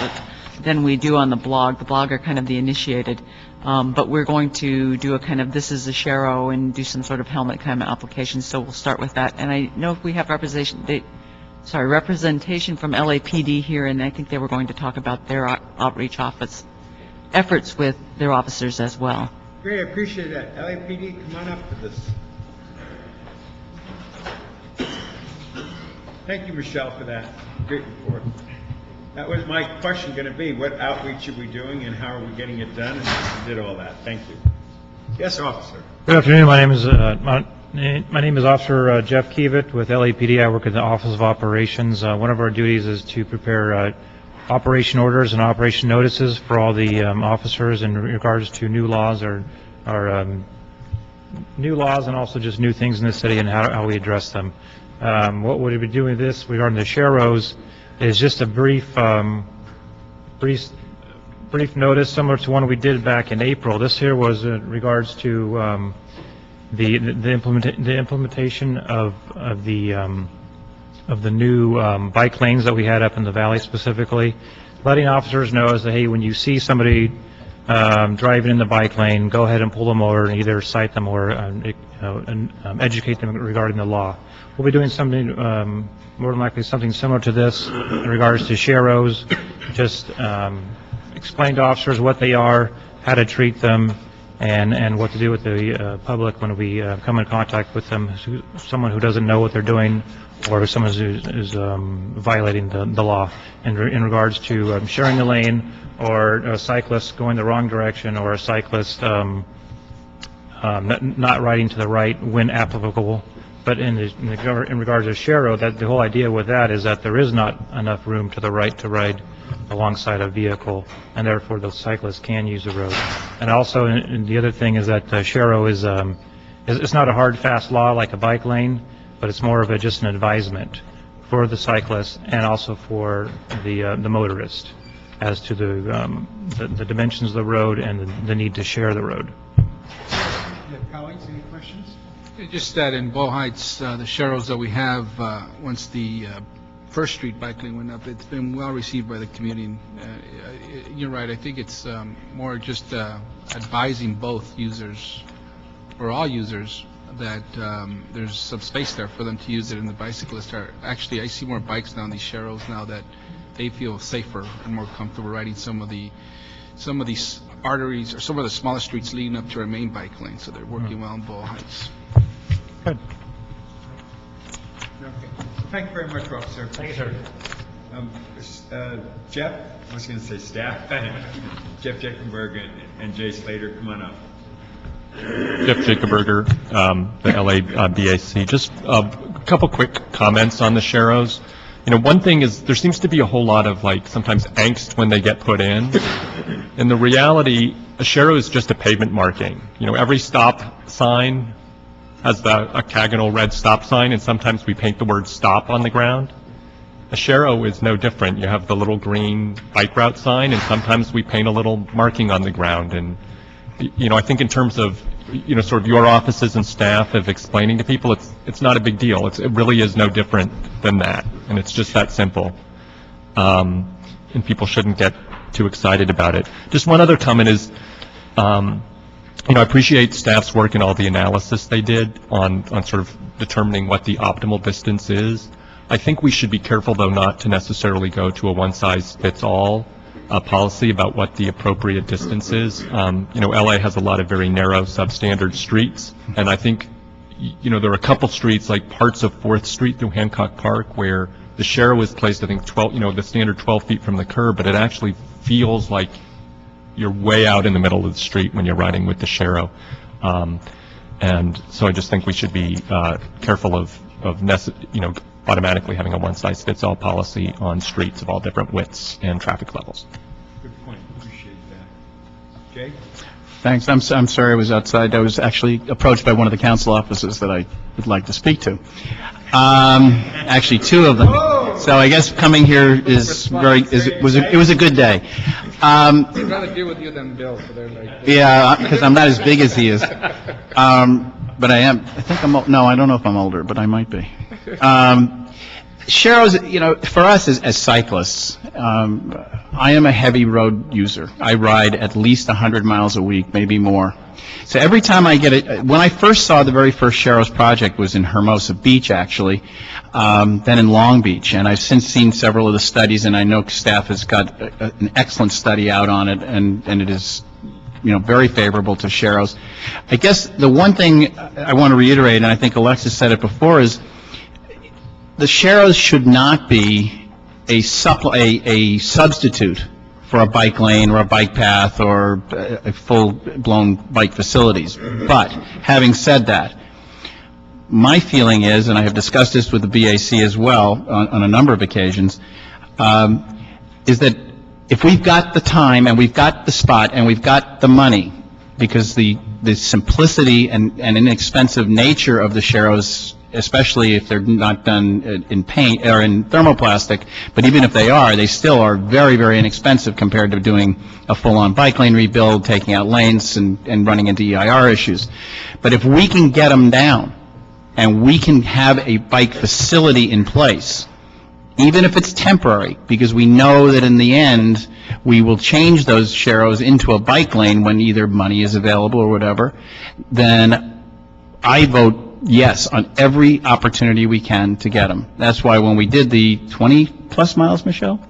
than we do on the blog. The blog are kind of the initiated. But we're going to do a kind of this is a Sharrow and do some sort of helmet cam application. So we'll start with that. And I know if we have representation from LAPD here, and I think they were going to talk about their outreach office efforts with their officers as well. Great, I appreciate that. LAPD, come on up for this. Thank you, Michelle, for that great report. That was my question going to be, what outreach are we doing and how are we getting it done? And you did all that. Thank you. Yes, officer. Good afternoon. My name is Officer Jeff Keevitt with LAPD. I work in the Office of Operations. One of our duties is to prepare operation orders and operation notices for all the officers in regards to new laws or new laws and also just new things in the city and how we address them. What we'll be doing this regarding the Sharrows is just a brief notice similar to one we did back in April. This here was in regards to the implementation of the new bike lanes that we had up in the valley, specifically letting officers know is that, hey, when you see somebody driving in the bike lane, go ahead and pull them over and either cite them or educate them regarding the law. We'll be doing something more than likely something similar to this in regards to Sharrows. Just explain to officers what they are, how to treat them, and what to do with the public when we come in contact with them, someone who doesn't know what they're doing or someone who's violating the law in regards to sharing the lane or a cyclist going the wrong direction or a cyclist not riding to the right when applicable. But in regards to Sharrow, that the whole idea with that is that there is not enough room to the right to ride alongside a vehicle, and therefore the cyclist can use the road. And also, and the other thing is that Sharrow is it's not a hard, fast law like a bike lane, but it's more of just an advisement for the cyclist and also for the motorist as to the dimensions of the road and the need to share the road. Colleagues, any questions? Just that in Bow Heights, the Sharrows that we have, once the First Street bike lane went up, it's been well received by the community. You're right, I think it's more just advising both users, or all users, that there's some space there for them to use it, and the bicyclists are, actually I see more bikes now on these Sharrows now that they feel safer and more comfortable riding some of these arteries or some of the smaller streets leading up to our main bike lane, so they're working well in Boyle Heights. Okay. Thank you very much, Officer. Thank you, sir. Jeff, I was going to say staff, Jeff Jakenberg and Jay Slater, come on up. Jeff Jakenberger, the LA BAC. Just a couple quick comments on the Sharrows. You know, one thing is there seems to be a whole lot of sometimes angst when they get put in. And the reality, a Sharrow is just a pavement marking. You know, every stop sign has a octagonal red stop sign, and sometimes we paint the word stop on the ground. A Sharrow is no different. You have the little green bike route sign, and sometimes we paint a little marking on the ground. And, you know, I think in terms of, you know, sort of your offices and staff of explaining to people, it's not a big deal. It really is no different than that, and it's just that simple. And people shouldn't get too excited about it. Just one other comment is, you know, I appreciate staff's work and all the analysis they did on sort of determining what the optimal distance is. I think we should be careful, though, not to necessarily go to a one-size-fits-all policy about what the appropriate distance is. You know, LA has a lot of very narrow substandard streets, and I think, you know, there are a couple streets, like parts of 4th Street through Hancock Park, where the Sharrow is placed, I think, 12, you know, the standard 12 feet from the curb, but it actually feels like you're way out in the middle of the street when you're riding with the Sharrow. And so I just think we should be careful of you know, automatically having a one-size-fits-all policy on streets of all different widths and traffic levels. Good point. Appreciate that. Jay? Thanks. I'm sorry I was outside. I was actually approached by one of the council offices that I would like to speak to. Actually, two of them. So I guess coming here it was a good day. I'd rather deal with you than Bill, so they're like... Yeah, because I'm not as big as he is. But I am. I think I'm. No, I don't know if I'm older, but I might be. Sharrows, you know, for us as cyclists, I am a heavy road user. I ride at least 100 miles a week, maybe more. So every time I get it, when I first saw the very first Sharrows project was in Hermosa Beach, actually, then in Long Beach. And I've since seen several of the studies, and I know staff has got an excellent study out on it, and it is, you know, very favorable to Sharrows. I guess the one thing I want to reiterate, and I think Alexis said it before, is the Sharrows should not be a substitute for a bike lane or a bike path or a full-blown bike facilities. But having said that, my feeling is, and I have discussed this with the BAC as well on a number of occasions, is that if we've got the time and we've got the spot and we've got the money, because the simplicity and inexpensive nature of the Sharrows, especially if they're not done in paint or in thermoplastic, but even if they are, they still are very, very inexpensive compared to doing a full-on bike lane rebuild, taking out lanes and running into EIR issues. But if we can get them down and we can have a bike facility in place, even if it's temporary, because we know that in the end we will change those Sharrows into a bike lane when either money is available or whatever, then I vote yes on every opportunity we can to get them. That's why when we did the 20-plus miles, Michelle,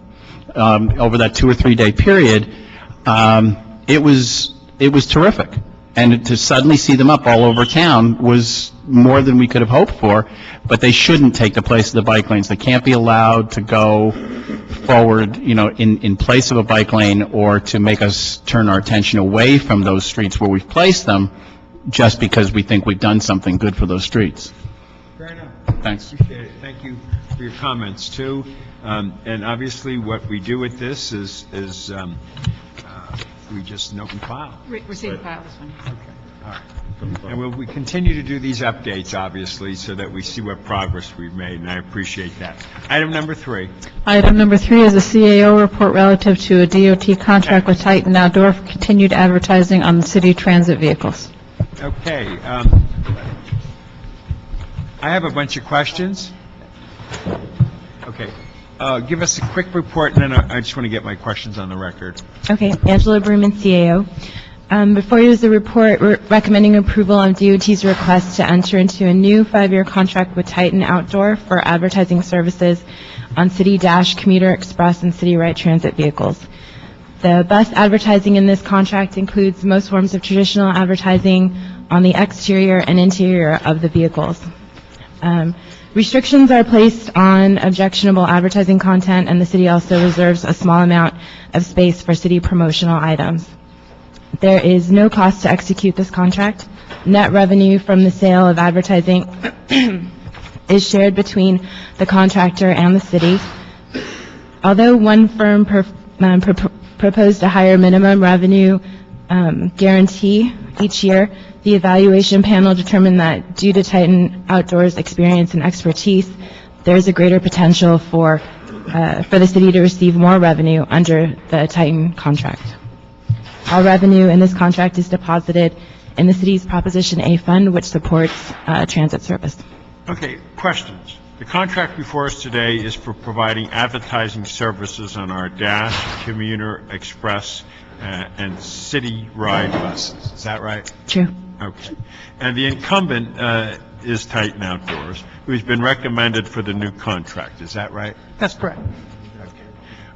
over that 2 or 3 day period, it was terrific. And to suddenly see them up all over town was more than we could have hoped for, but they shouldn't take the place of the bike lanes. They can't be allowed to go forward, you know, in place of a bike lane or to make us turn our attention away from those streets where we've placed them just because we think we've done something good for those streets. Fair enough. Thanks. Appreciate it. Thank you for your comments, too. And obviously, what we do with this is we just note and file. Receive file this one. Okay, all right. And we continue to do these updates, obviously, so that we see what progress we've made, and I appreciate that. Item number 3. Item number 3 is a CAO report relative to a DOT contract with Titan Outdoor for continued advertising on the city transit vehicles. Okay. I have a bunch of questions. Okay. Give us a quick report, and then I just want to get my questions on the record. Okay, Angela Bruman, CAO. Before you is the report recommending approval on DOT's request to enter into a new 5-year contract with Titan Outdoor for advertising services on City Dash, Commuter Express, and City Right transit vehicles. The bus advertising in this contract includes most forms of traditional advertising on the exterior and interior of the vehicles. Restrictions are placed on objectionable advertising content, and the city also reserves a small amount of space for city promotional items. There is no cost to execute this contract. Net revenue from the sale of advertising is shared between the contractor and the city. Although one firm proposed a higher minimum revenue guarantee each year, the evaluation panel determined that due to Titan Outdoors' experience and expertise, there is a greater potential for the city to receive more revenue under the Titan contract. All revenue in this contract is deposited in the city's Proposition A fund, which supports transit service. Okay, questions? The contract before us today is for providing advertising services on our Dash, Commuter, Express, and City Ride buses. Is that right? True. Okay. And the incumbent is Titan Outdoors, who's been recommended for the new contract. Is that right? That's correct.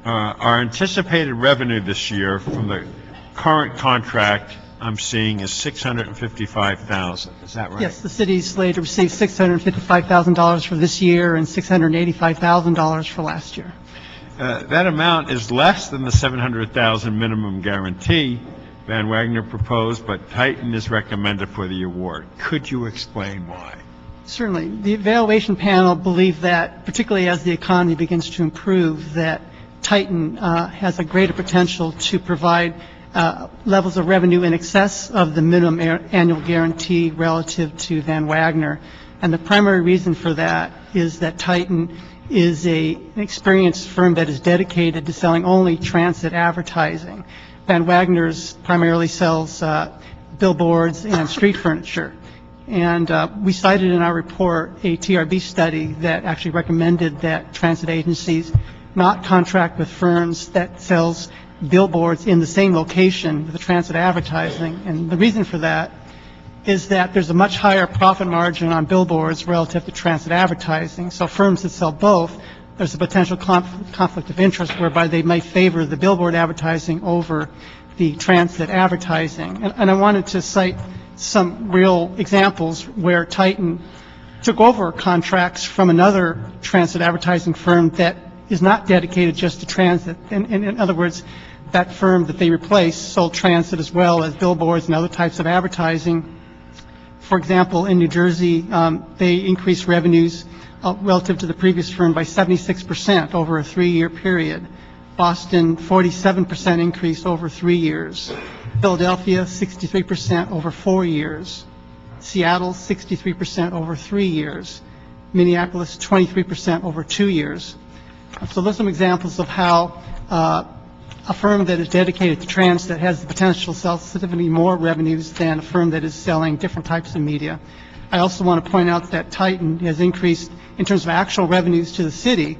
Our anticipated revenue this year from the current contract I'm seeing is $655,000. Is that right? Yes, the city's slated to receive $655,000 for this year and $685,000 for last year. That amount is less than the $700,000 minimum guarantee Van Wagner proposed, but Titan is recommended for the award. Could you explain why? Certainly. The evaluation panel believed that, particularly as the economy begins to improve, that Titan has a greater potential to provide levels of revenue in excess of the minimum annual guarantee relative to Van Wagner. And the primary reason for that is that Titan is an experienced firm that is dedicated to selling only transit advertising. Van Wagner's primarily sells billboards and street furniture. And we cited in our report a TRB study that actually recommended that transit agencies not contract with firms that sells billboards in the same location with the transit advertising. And the reason for that is that there's a much higher profit margin on billboards relative to transit advertising. So firms that sell both, there's a potential conflict of interest whereby they might favor the billboard advertising over the transit advertising. And I wanted to cite some real examples where Titan took over contracts from another transit advertising firm that is not dedicated just to transit. And in other words, that firm that they replaced sold transit as well as billboards and other types of advertising. For example, in New Jersey, they increased revenues relative to the previous firm by 76% over a 3-year period. Boston, 47% increase over 3 years. Philadelphia, 63% over 4 years. Seattle, 63% over 3 years. Minneapolis, 23% over 2 years. So those are some examples of how a firm that is dedicated to transit has the potential to sell significantly more revenues than a firm that is selling different types of media. I also want to point out that Titan has increased, in terms of actual revenues to the city,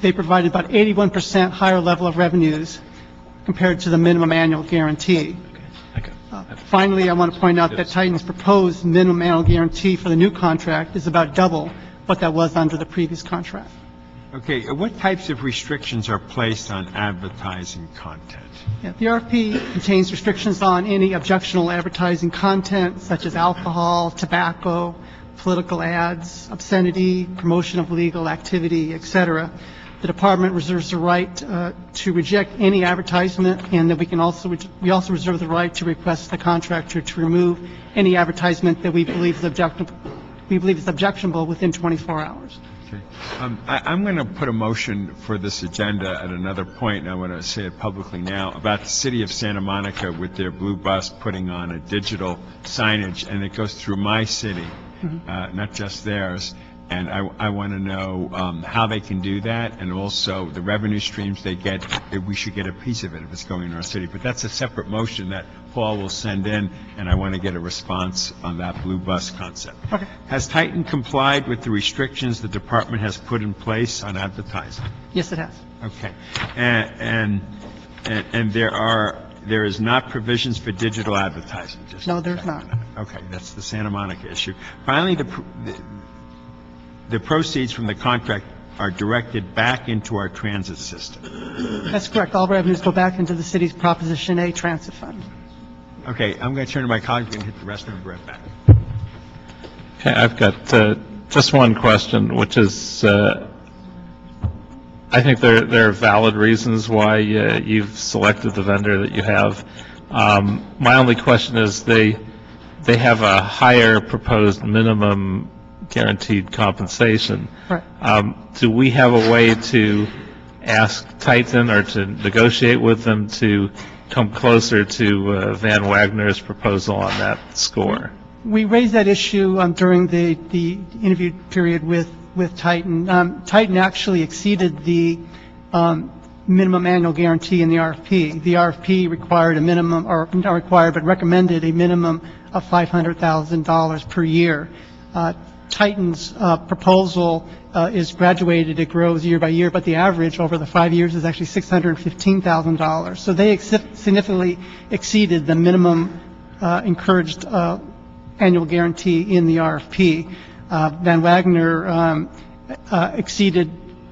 they provided about 81% higher level of revenues compared to the minimum annual guarantee. Finally, I want to point out that Titan's proposed minimum annual guarantee for the new contract is about double what that was under the previous contract. Okay, what types of restrictions are placed on advertising content? Yeah, the RFP contains restrictions on any objectionable advertising content such as alcohol, tobacco, political ads, obscenity, promotion of legal activity, etc. The department reserves the right to reject any advertisement, and that we also reserve the right to request the contractor to remove any advertisement that we believe is objectionable within 24 hours. Okay. I'm going to put a motion for this agenda at another point, and I want to say it publicly now, about the city of Santa Monica with their blue bus putting on a digital signage, and it goes through my city, not just theirs. And I want to know how they can do that, and also the revenue streams they get, if we should get a piece of it if it's going in our city. But that's a separate motion that Paul will send in, and I want to get a response on that blue bus concept. Okay. Has Titan complied with the restrictions the department has put in place on advertising? Yes, it has. Okay. And there is not provisions for digital advertising? No, there's not. Okay, that's the Santa Monica issue. Finally, the proceeds from the contract are directed back into our transit system. That's correct. All revenues go back into the city's Proposition A transit fund. Okay, I'm going to turn to my colleagues and hit the rest of them right back. Okay, I've got just one question, which is, I think there are valid reasons why you've selected the vendor that you have. My only question is they have a higher proposed minimum guaranteed compensation. Right. Do we have a way to ask Titan or to negotiate with them to come closer to Van Wagner's proposal on that score? We raised that issue during the interview period with Titan. Titan actually exceeded the minimum annual guarantee in the RFP. The RFP required a minimum, or not required, but recommended a minimum of $500,000 per year. Titan's proposal is graduated, it grows year by year, but the average over the 5 years is actually $615,000. So they significantly exceeded the minimum encouraged annual guarantee in the RFP. Van Wagner exceeded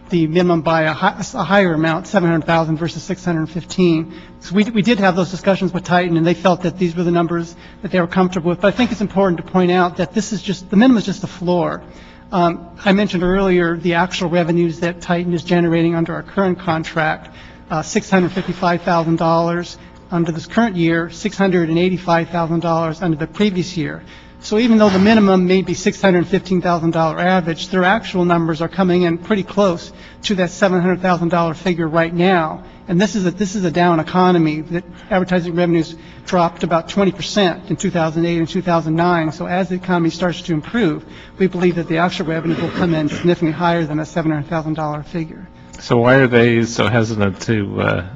the minimum by a higher amount, $700,000 versus $615,000. So we did have those discussions with Titan, and they felt that these were the numbers that they were comfortable with. But I think it's important to point out that this is just, the minimum is just the floor. I mentioned earlier the actual revenues that Titan is generating under our current contract, $655,000 under this current year, $685,000 under the previous year. So even though the minimum may be $615,000 average, their actual numbers are coming in pretty close to that $700,000 figure right now. And this is a down economy. That advertising revenues dropped about 20% in 2008 and 2009. So as the economy starts to improve, we believe that the actual revenue will come in significantly higher than a $700,000 figure. So why are they so hesitant to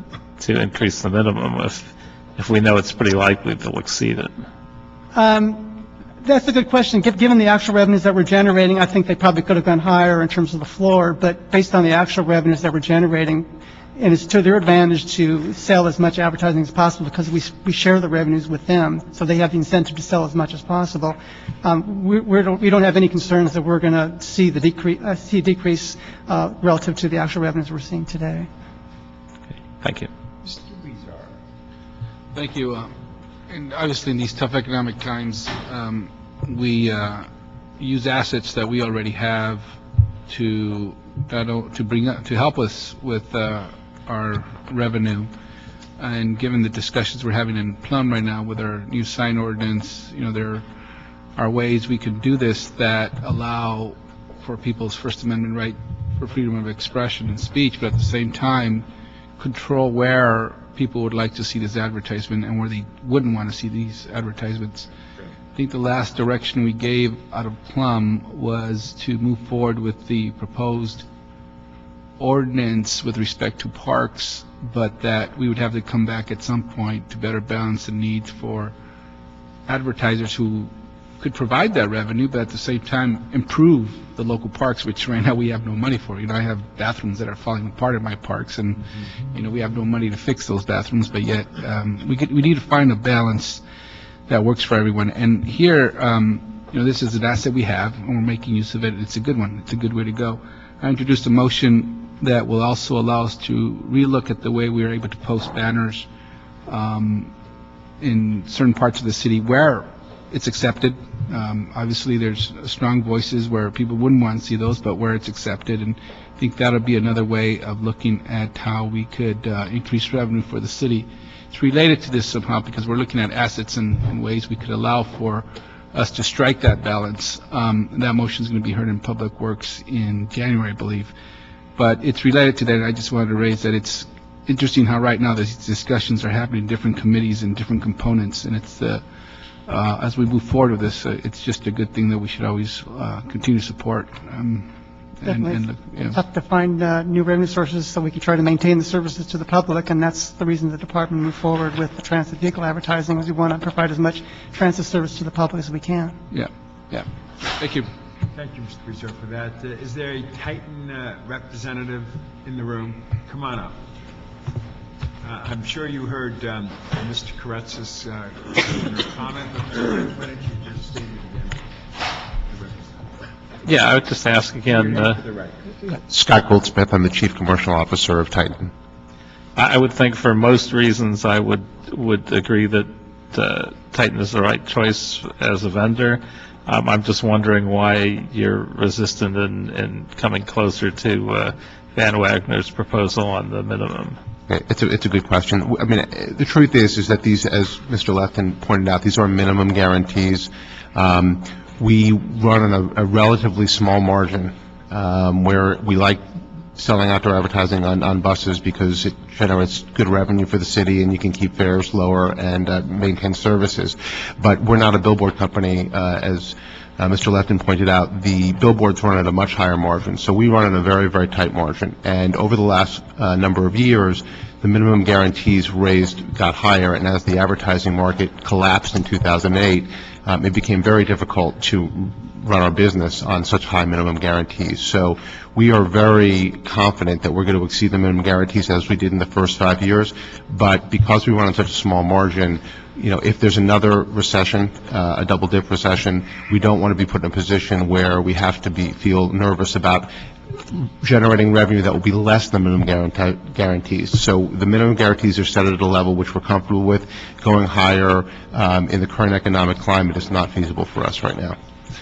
increase the minimum if we know it's pretty likely they'll exceed it? That's a good question. Given the actual revenues that we're generating, I think they probably could have gone higher in terms of the floor, but based on the actual revenues that we're generating, and it's to their advantage to sell as much advertising as possible because we share the revenues with them, so they have the incentive to sell as much as possible. We don't have any concerns that we're going to see a decrease relative to the actual revenues we're seeing today. Okay. Thank you. Thank you. And obviously, in these tough economic times, we use assets that we already have to help us with our revenue. And given the discussions we're having in Plum right now with our new sign ordinance, there are ways we can do this that allow for people's First Amendment right for freedom of expression and speech, but at the same time control where people would like to see this advertisement and where they wouldn't want to see these advertisements. I think the last direction we gave out of Plum was to move forward with the proposed ordinance with respect to parks, but that we would have to come back at some point to better balance the needs for advertisers who could provide that revenue, but at the same time improve the local parks, which right now we have no money for. I have bathrooms that are falling apart in my parks, and we have no money to fix those bathrooms, but yet we need to find a balance that works for everyone. And here, this is an asset we have, and we're making use of it. It's a good one. It's a good way to go. I introduced a motion that will also allow us to relook at the way we are able to post banners in certain parts of the city where it's accepted. Obviously, there's strong voices where people wouldn't want to see those, but where it's accepted. And I think that'll be another way of looking at how we could increase revenue for the city. It's related to this somehow because we're looking at assets and ways we could allow for us to strike that balance. That motion is going to be heard in Public Works in January, I believe. But it's related to that, and I just wanted to raise that it's interesting how right now these discussions are happening in different committees and different components, and it's as we move forward with this, it's just a good thing that we should always continue to support. It's tough to find new revenue sources so we can try to maintain the services to the public, and that's the reason the department moved forward with the transit vehicle advertising, is we want to provide as much transit service to the public as we can. Yeah. Thank you. Thank you, Mr. Preserve, for that. Is there a Titan representative in the room? Come on up. I'm sure you heard Mr. Koretz's comment, but why don't you just state it again? Yeah, I would just ask again, Scott Goldsmith, I'm the Chief Commercial Officer of Titan. I would think for most reasons, I would agree that Titan is the right choice as a vendor. I'm just wondering why you're resistant in coming closer to Van Wagner's proposal on the minimum. It's a good question. I mean, the truth is that these, as Mr. Lefton pointed out, these are minimum guarantees. We run on a relatively small margin, where we like selling outdoor advertising on buses because it generates good revenue for the city and you can keep fares lower and maintain services. But we're not a billboard company, as Mr. Lefton pointed out. The billboards run at a much higher margin, so we run at a very, very tight margin. And over the last number of years, the minimum guarantees got higher, and as the advertising market collapsed in 2008, it became very difficult to run our business on such high minimum guarantees. So we are very confident that we're going to exceed the minimum guarantees as we did in the first 5 years. But because we run on such a small margin, if there's another recession, a double dip recession, we don't want to be put in a position where we have to feel nervous about generating revenue that will be less than minimum guarantees. So the minimum guarantees are set at a level which we're comfortable with. Going higher in the current economic climate is not feasible for us right now.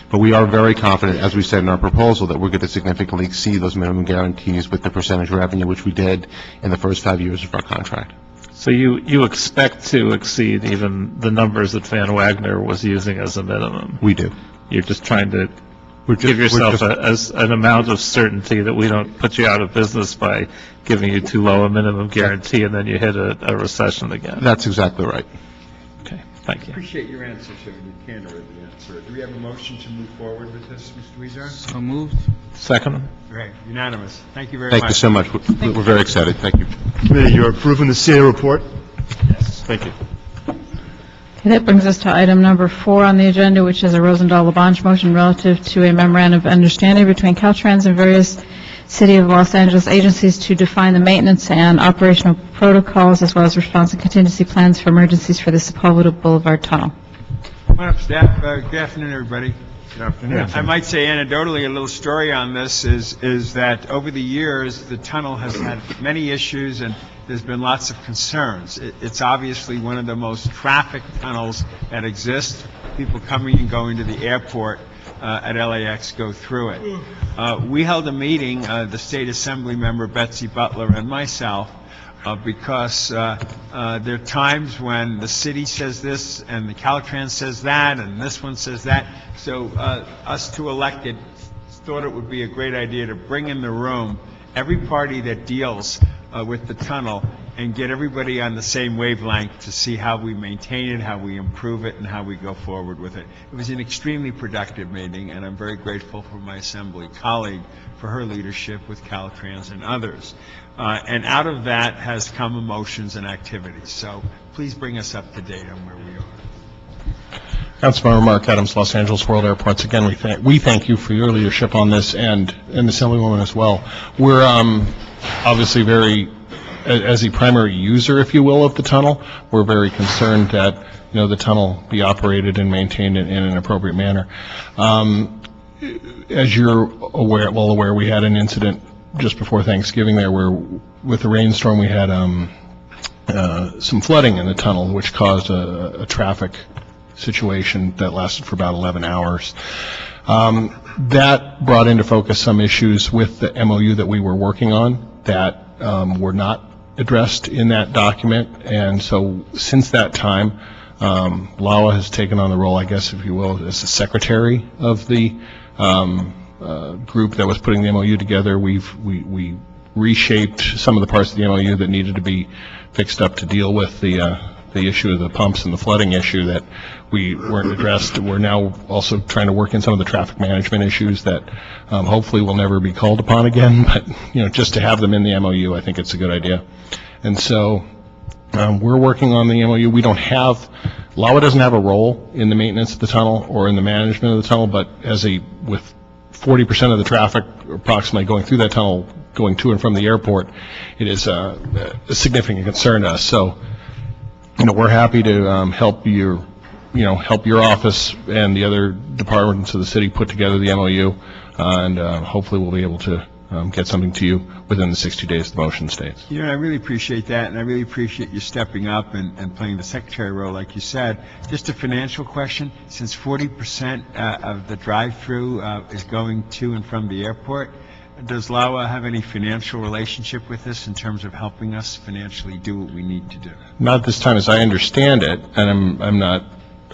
But we are very confident, as we said in our proposal, that we're going to significantly exceed those minimum guarantees with the percentage revenue which we did in the first 5 years of our contract. So you expect to exceed even the numbers that Van Wagner was using as a minimum? We do. You're just trying to give yourself an amount of certainty that we don't put you out of business by giving you too low a minimum guarantee and then you hit a recession again. That's exactly right. Okay, thank you. Appreciate your answer, sir, your candor of the answer. Do we have a motion to move forward with this, Mr. Weezer? So moved. Second. Great, unanimous. Thank you very much. Thank you so much. We're very excited. Thank you. Committee, you're approving the CA report? Yes. Thank you. Okay, that brings us to item number 4 on the agenda, which is a Rosendahl-Labange motion relative to a memorandum of understanding between Caltrans and various City of Los Angeles agencies to define the maintenance and operational protocols as well as response and contingency plans for emergencies for the Sepulveda Boulevard Tunnel. Come on up, staff. Good afternoon, everybody. Good afternoon. I might say anecdotally, a little story on this is that over the years, the tunnel has had many issues and there's been lots of concerns. It's obviously one of the most trafficked tunnels that exist. People coming and going to the airport at LAX go through it. We held a meeting, the State Assembly member Betsy Butler and myself, because there are times when the city says this and the Caltrans says that and this one says that. So us two elected thought it would be a great idea to bring in the room every party that deals with the tunnel and get everybody on the same wavelength to see how we maintain it, how we improve it, and how we go forward with it. It was an extremely productive meeting, and I'm very grateful for my Assembly colleague for her leadership with Caltrans and others. And out of that has come emotions and activities. So please bring us up to date on where we are. Councilmember Mark Adams, Los Angeles World Airports. Again, we thank you for your leadership on this and Assemblywoman as well. We're obviously very, as a primary user, if you will, of the tunnel, we're very concerned that the tunnel be operated and maintained in an appropriate manner. As you're well aware, we had an incident just before Thanksgiving there where, with the rainstorm, we had some flooding in the tunnel, which caused a traffic situation that lasted for about 11 hours. That brought into focus some issues with the MOU that we were working on that were not addressed in that document. And so since that time, Lawa has taken on the role, I guess, if you will, as the secretary of the group that was putting the MOU together. We reshaped some of the parts of the MOU that needed to be fixed up to deal with the issue of the pumps and the flooding issue that we weren't addressed. We're now also trying to work in some of the traffic management issues that hopefully will never be called upon again, but just to have them in the MOU, I think it's a good idea. And so we're working on the MOU. We don't have, LAWA doesn't have a role in the maintenance of the tunnel or in the management of the tunnel, but with 40% of the traffic approximately going through that tunnel, going to and from the airport, it is a significant concern to us. So, we're happy to help your office and the other departments of the city put together the MOU. and hopefully we'll be able to get something to you within the 60 days the motion states. You know, I really appreciate that, and I really appreciate you stepping up and playing the secretary role, like you said. Just a financial question, since 40% of the drive-through is going to and from the airport, does LAWA have any financial relationship with this in terms of helping us financially do what we need to do? Not at this time, as I understand it, and I'm not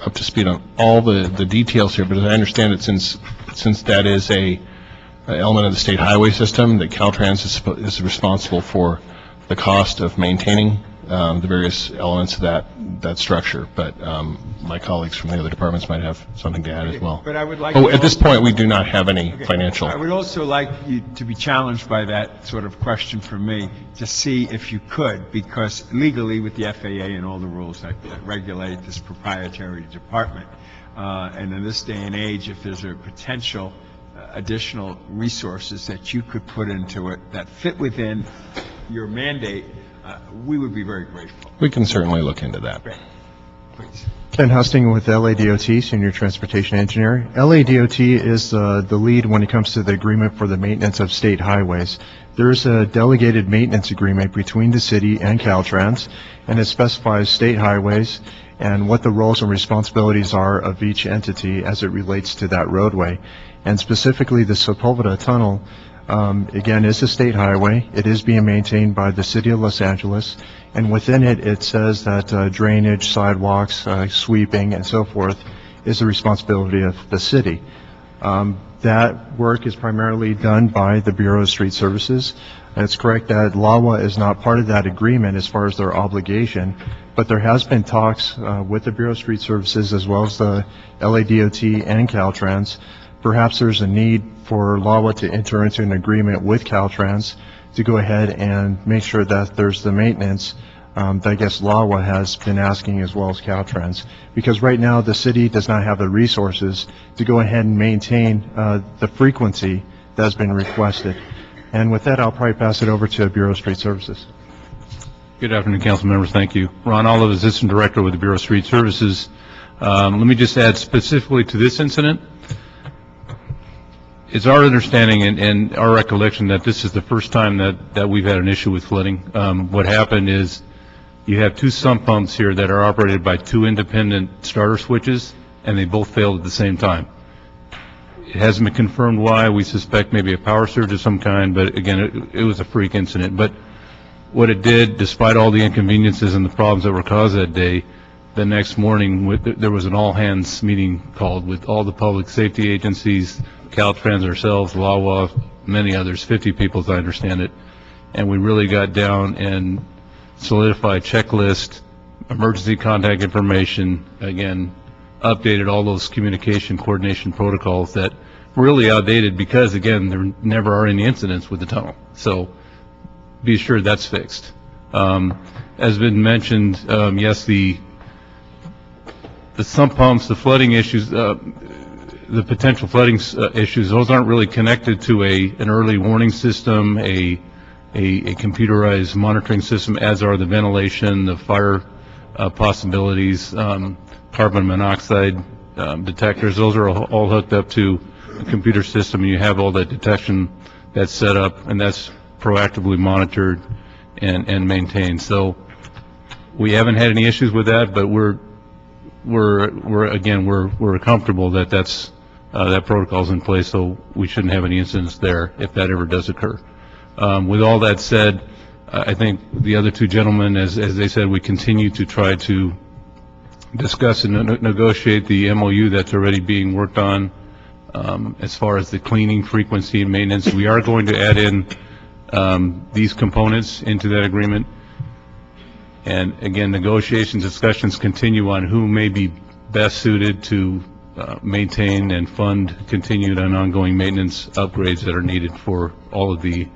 up to speed on all the details here, but as I understand it, since that is a element of the state highway system, that Caltrans is responsible for the cost of maintaining the various elements of that structure. But my colleagues from the other departments might have something to add as well. But I would like at this point, we do not have any financial. I would also like you to be challenged by that sort of question from me, to see if you could, because legally with the FAA and all the rules that regulate this proprietary department, and in this day and age, if there's a potential additional resources that you could put into it that fit within your mandate, we would be very grateful. We can certainly look into that. Great. Please. Ken Husting with LADOT, Senior Transportation Engineer. LADOT is the lead when it comes to the agreement for the maintenance of state highways. There's a delegated maintenance agreement between the city and Caltrans, and it specifies state highways and what the roles and responsibilities are of each entity as it relates to that roadway. And specifically, the Sepulveda Tunnel, again, is a state highway. It is being maintained by the City of Los Angeles, and within it, it says that drainage, sidewalks, sweeping, and so forth is the responsibility of the city. That work is primarily done by the Bureau of Street Services. And it's correct that LAWA is not part of that agreement as far as their obligation, but there has been talks with the Bureau of Street Services as well as the LADOT and Caltrans. Perhaps there's a need for LAWA to enter into an agreement with Caltrans to go ahead and make sure that there's the maintenance that I guess LAWA has been asking as well as Caltrans. Because right now the city does not have the resources to go ahead and maintain the frequency that has been requested. And with that, I'll probably pass it over to Bureau of Street Services. Good afternoon, council members. Thank you. Ron Olive, Assistant Director with the Bureau of Street Services. Let me just add specifically to this incident. It's our understanding and our recollection that this is the first time that we've had an issue with flooding. What happened is you have two sump pumps here that are operated by two independent starter switches, and they both failed at the same time. It hasn't been confirmed why. We suspect maybe a power surge of some kind, but again, it was a freak incident. But what it did, despite all the inconveniences and the problems that were caused that day, the next morning there was an all-hands meeting called with all the public safety agencies, Caltrans ourselves, LAWA, many others, 50 people as I understand it, and we really got down and solidified checklist, emergency contact information, again, updated all those communication coordination protocols that were really outdated because, again, there never are any incidents with the tunnel. So be assured that's fixed. As been mentioned, yes, the sump pumps, the flooding issues, the potential flooding issues, those aren't really connected to an early warning system, a computerized monitoring system, as are the ventilation, the fire possibilities, carbon monoxide detectors. Those are all hooked up to a computer system, and you have all that detection that's set up, and that's proactively monitored and maintained. So we haven't had any issues with that, but we're comfortable that that protocol's in place, so we shouldn't have any incidents there if that ever does occur. With all that said, I think the other two gentlemen, as they said, we continue to try to discuss and negotiate the MOU that's already being worked on as far as the cleaning frequency and maintenance. We are going to add in these components into that agreement. And again, negotiations, discussions continue on who may be best suited to maintain and fund continued and ongoing maintenance upgrades that are needed for all of the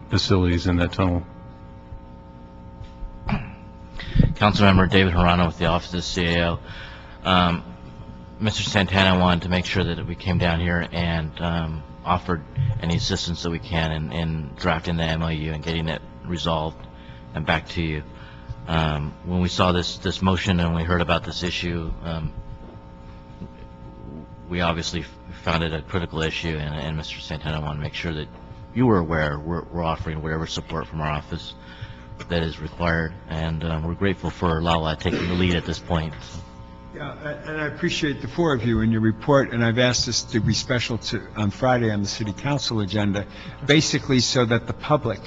facilities in that tunnel. Councilmember David Hirano with the Office of the CAO. Mr. Santana wanted to make sure that we came down here and offered any assistance that we can in drafting the MOU and getting it resolved and back to you. When we saw this motion and we heard about this issue, we obviously found it a critical issue, and Mr. Santana wanted to make sure that you were aware we're offering whatever support from our office that is required, and we're grateful for Lala taking the lead at this point. Yeah, and I appreciate the four of you in your report, and I've asked this to be special on Friday on the City Council agenda, basically so that the public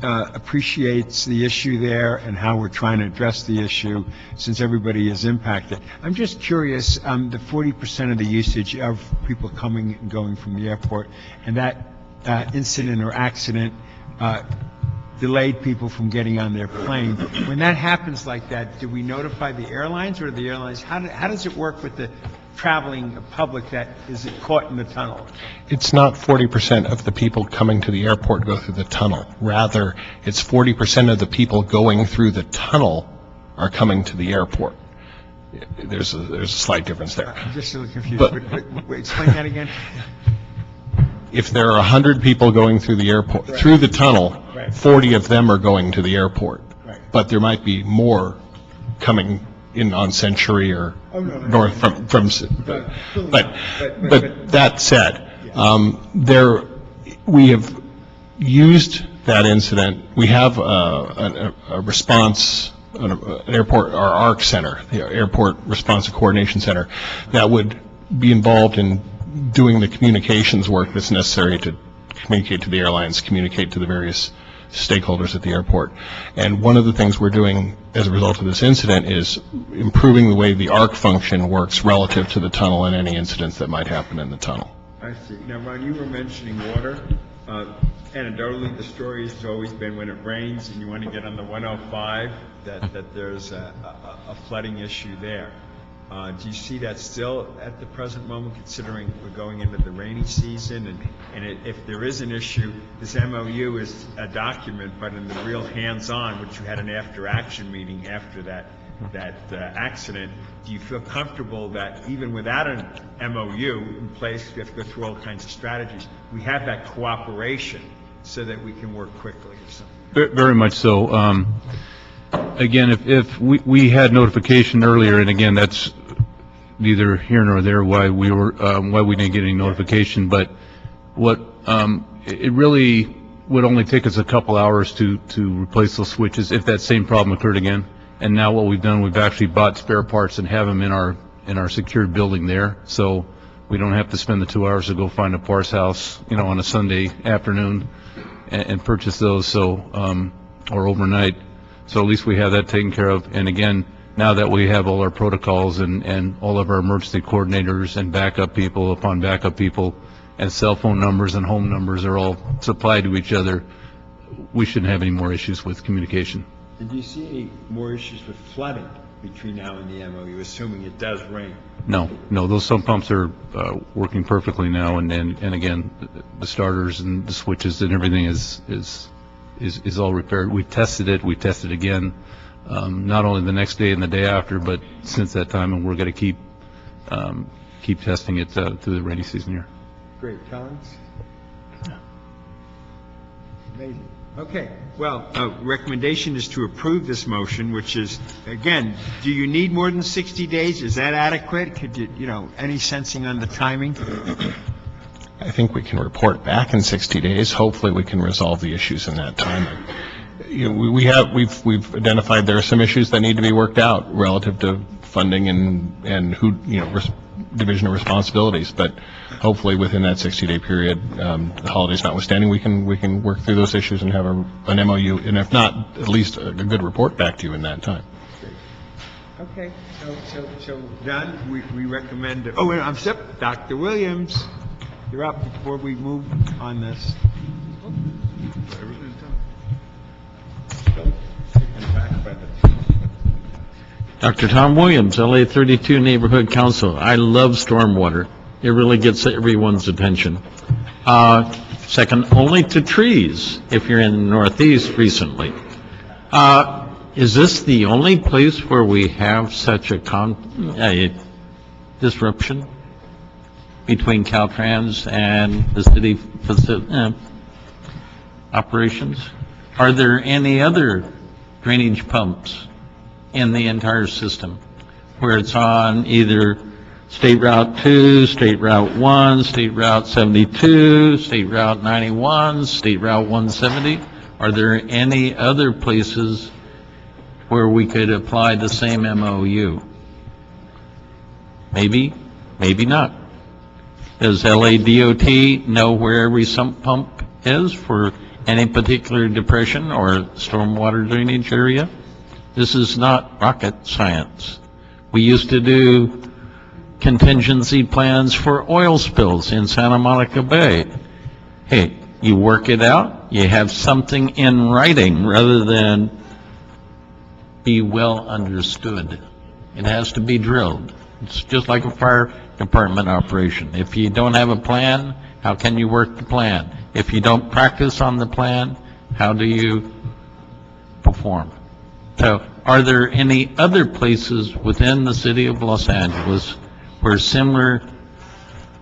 appreciates the issue there and how we're trying to address the issue since everybody is impacted. I'm just curious, the 40% of the usage of people coming and going from the airport, and that incident or accident delayed people from getting on their plane. When that happens like that, do we notify the airlines, or the airlines, how does it work with the traveling public that is caught in the tunnel? It's not 40% of the people coming to the airport go through the tunnel. Rather, it's 40% of the people going through the tunnel are coming to the airport. There's a slight difference there. I'm just a little confused. But- Wait, explain that again. If there are 100 people going through the airport, through the tunnel, Right. 40 of them are going to the airport. Right. But there might be more coming in on Century or north from, but that said, we have used that incident. We have a response, an airport, our ARC center, the Airport Response and Coordination Center, that would be involved in doing the communications work that's necessary to communicate to the airlines, communicate to the various stakeholders at the airport. And one of the things we're doing as a result of this incident is improving the way the ARC function works relative to the tunnel and any incidents that might happen in the tunnel. I see. Now, Ron, you were mentioning water. Anecdotally, the story has always been when it rains and you want to get on the 105, that there's a flooding issue there. Do you see that still at the present moment, considering we're going into the rainy season? And if there is an issue, this MOU is a document, but in the real hands-on, which you had an after-action meeting after that accident, do you feel comfortable that even without an MOU in place, we have to go through all kinds of strategies, we have that cooperation so that we can work quickly or something? Very much so. Again, if we had notification earlier, and again, that's neither here nor there why we didn't get any notification, but it really would only take us a couple hours to replace those switches if that same problem occurred again. And now what we've done, we've actually bought spare parts and have them in our secured building there, so we don't have to spend the 2 hours to go find a parts house, on a Sunday afternoon and purchase those, so or overnight. So at least we have that taken care of. And again, now that we have all our protocols and all of our emergency coordinators and backup people upon backup people, and cell phone numbers and home numbers are all supplied to each other, we shouldn't have any more issues with communication. And do you see any more issues with flooding between now and the MOU, assuming it does rain? No, those sump pumps are working perfectly now, and again, the starters and the switches and everything is all repaired. We tested it again, not only the next day and the day after, but since that time, and we're going to keep testing it through the rainy season here. Great. Collins? Amazing. Okay. Well, recommendation is to approve this motion, which is, again, do you need more than 60 days? Is that adequate? Could you, any sensing on the timing? I think we can report back in 60 days. Hopefully, we can resolve the issues in that time. We've identified there are some issues that need to be worked out relative to funding and who, division of responsibilities. But hopefully, within that 60-day period, the holidays notwithstanding, we can work through those issues and have an MOU, and if not, at least a good report back to you in that time. Okay. So Don, we recommend. Oh, and I'm sorry, Dr. Williams. You're up before we move on this. Dr. Tom Williams, LA 32 Neighborhood Council. I love stormwater. It really gets everyone's attention. Second only to trees, if you're in the Northeast recently. Is this the only place where we have such a disruption between Caltrans and the city operations? Are there any other drainage pumps in the entire system where it's on either State Route 2, State Route 1, State Route 72, State Route 91, State Route 170. Are there any other places where we could apply the same MOU? Maybe, maybe not. Does LADOT know where every sump pump is for any particular depression or stormwater drainage area? This is not rocket science. We used to do contingency plans for oil spills in Santa Monica Bay. Hey, you work it out, you have something in writing rather than be well understood. It has to be drilled. It's just like a fire department operation. If you don't have a plan, how can you work the plan? If you don't practice on the plan, how do you perform? So, are there any other places within the city of Los Angeles where similar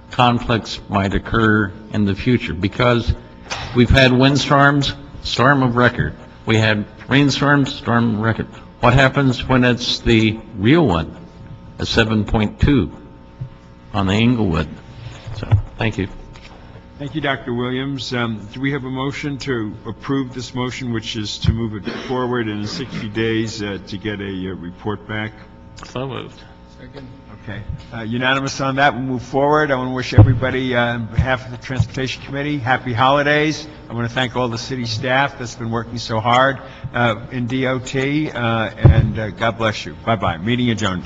conflicts might occur in the future? Because we've had windstorms, storm of record. We had rainstorms, storm of record. What happens when it's the real one, a 7.2 on the Inglewood? So, thank you. Thank you, Dr. Williams. Do we have a motion to approve this motion, which is to move it forward in 60 days to get a report back? So moved. Second. Okay. Unanimous on that. We'll move forward. I want to wish everybody, on behalf of the Transportation Committee, happy holidays. I want to thank all the city staff that's been working so hard in DOT, and God bless you. Bye-bye. Meeting adjourned.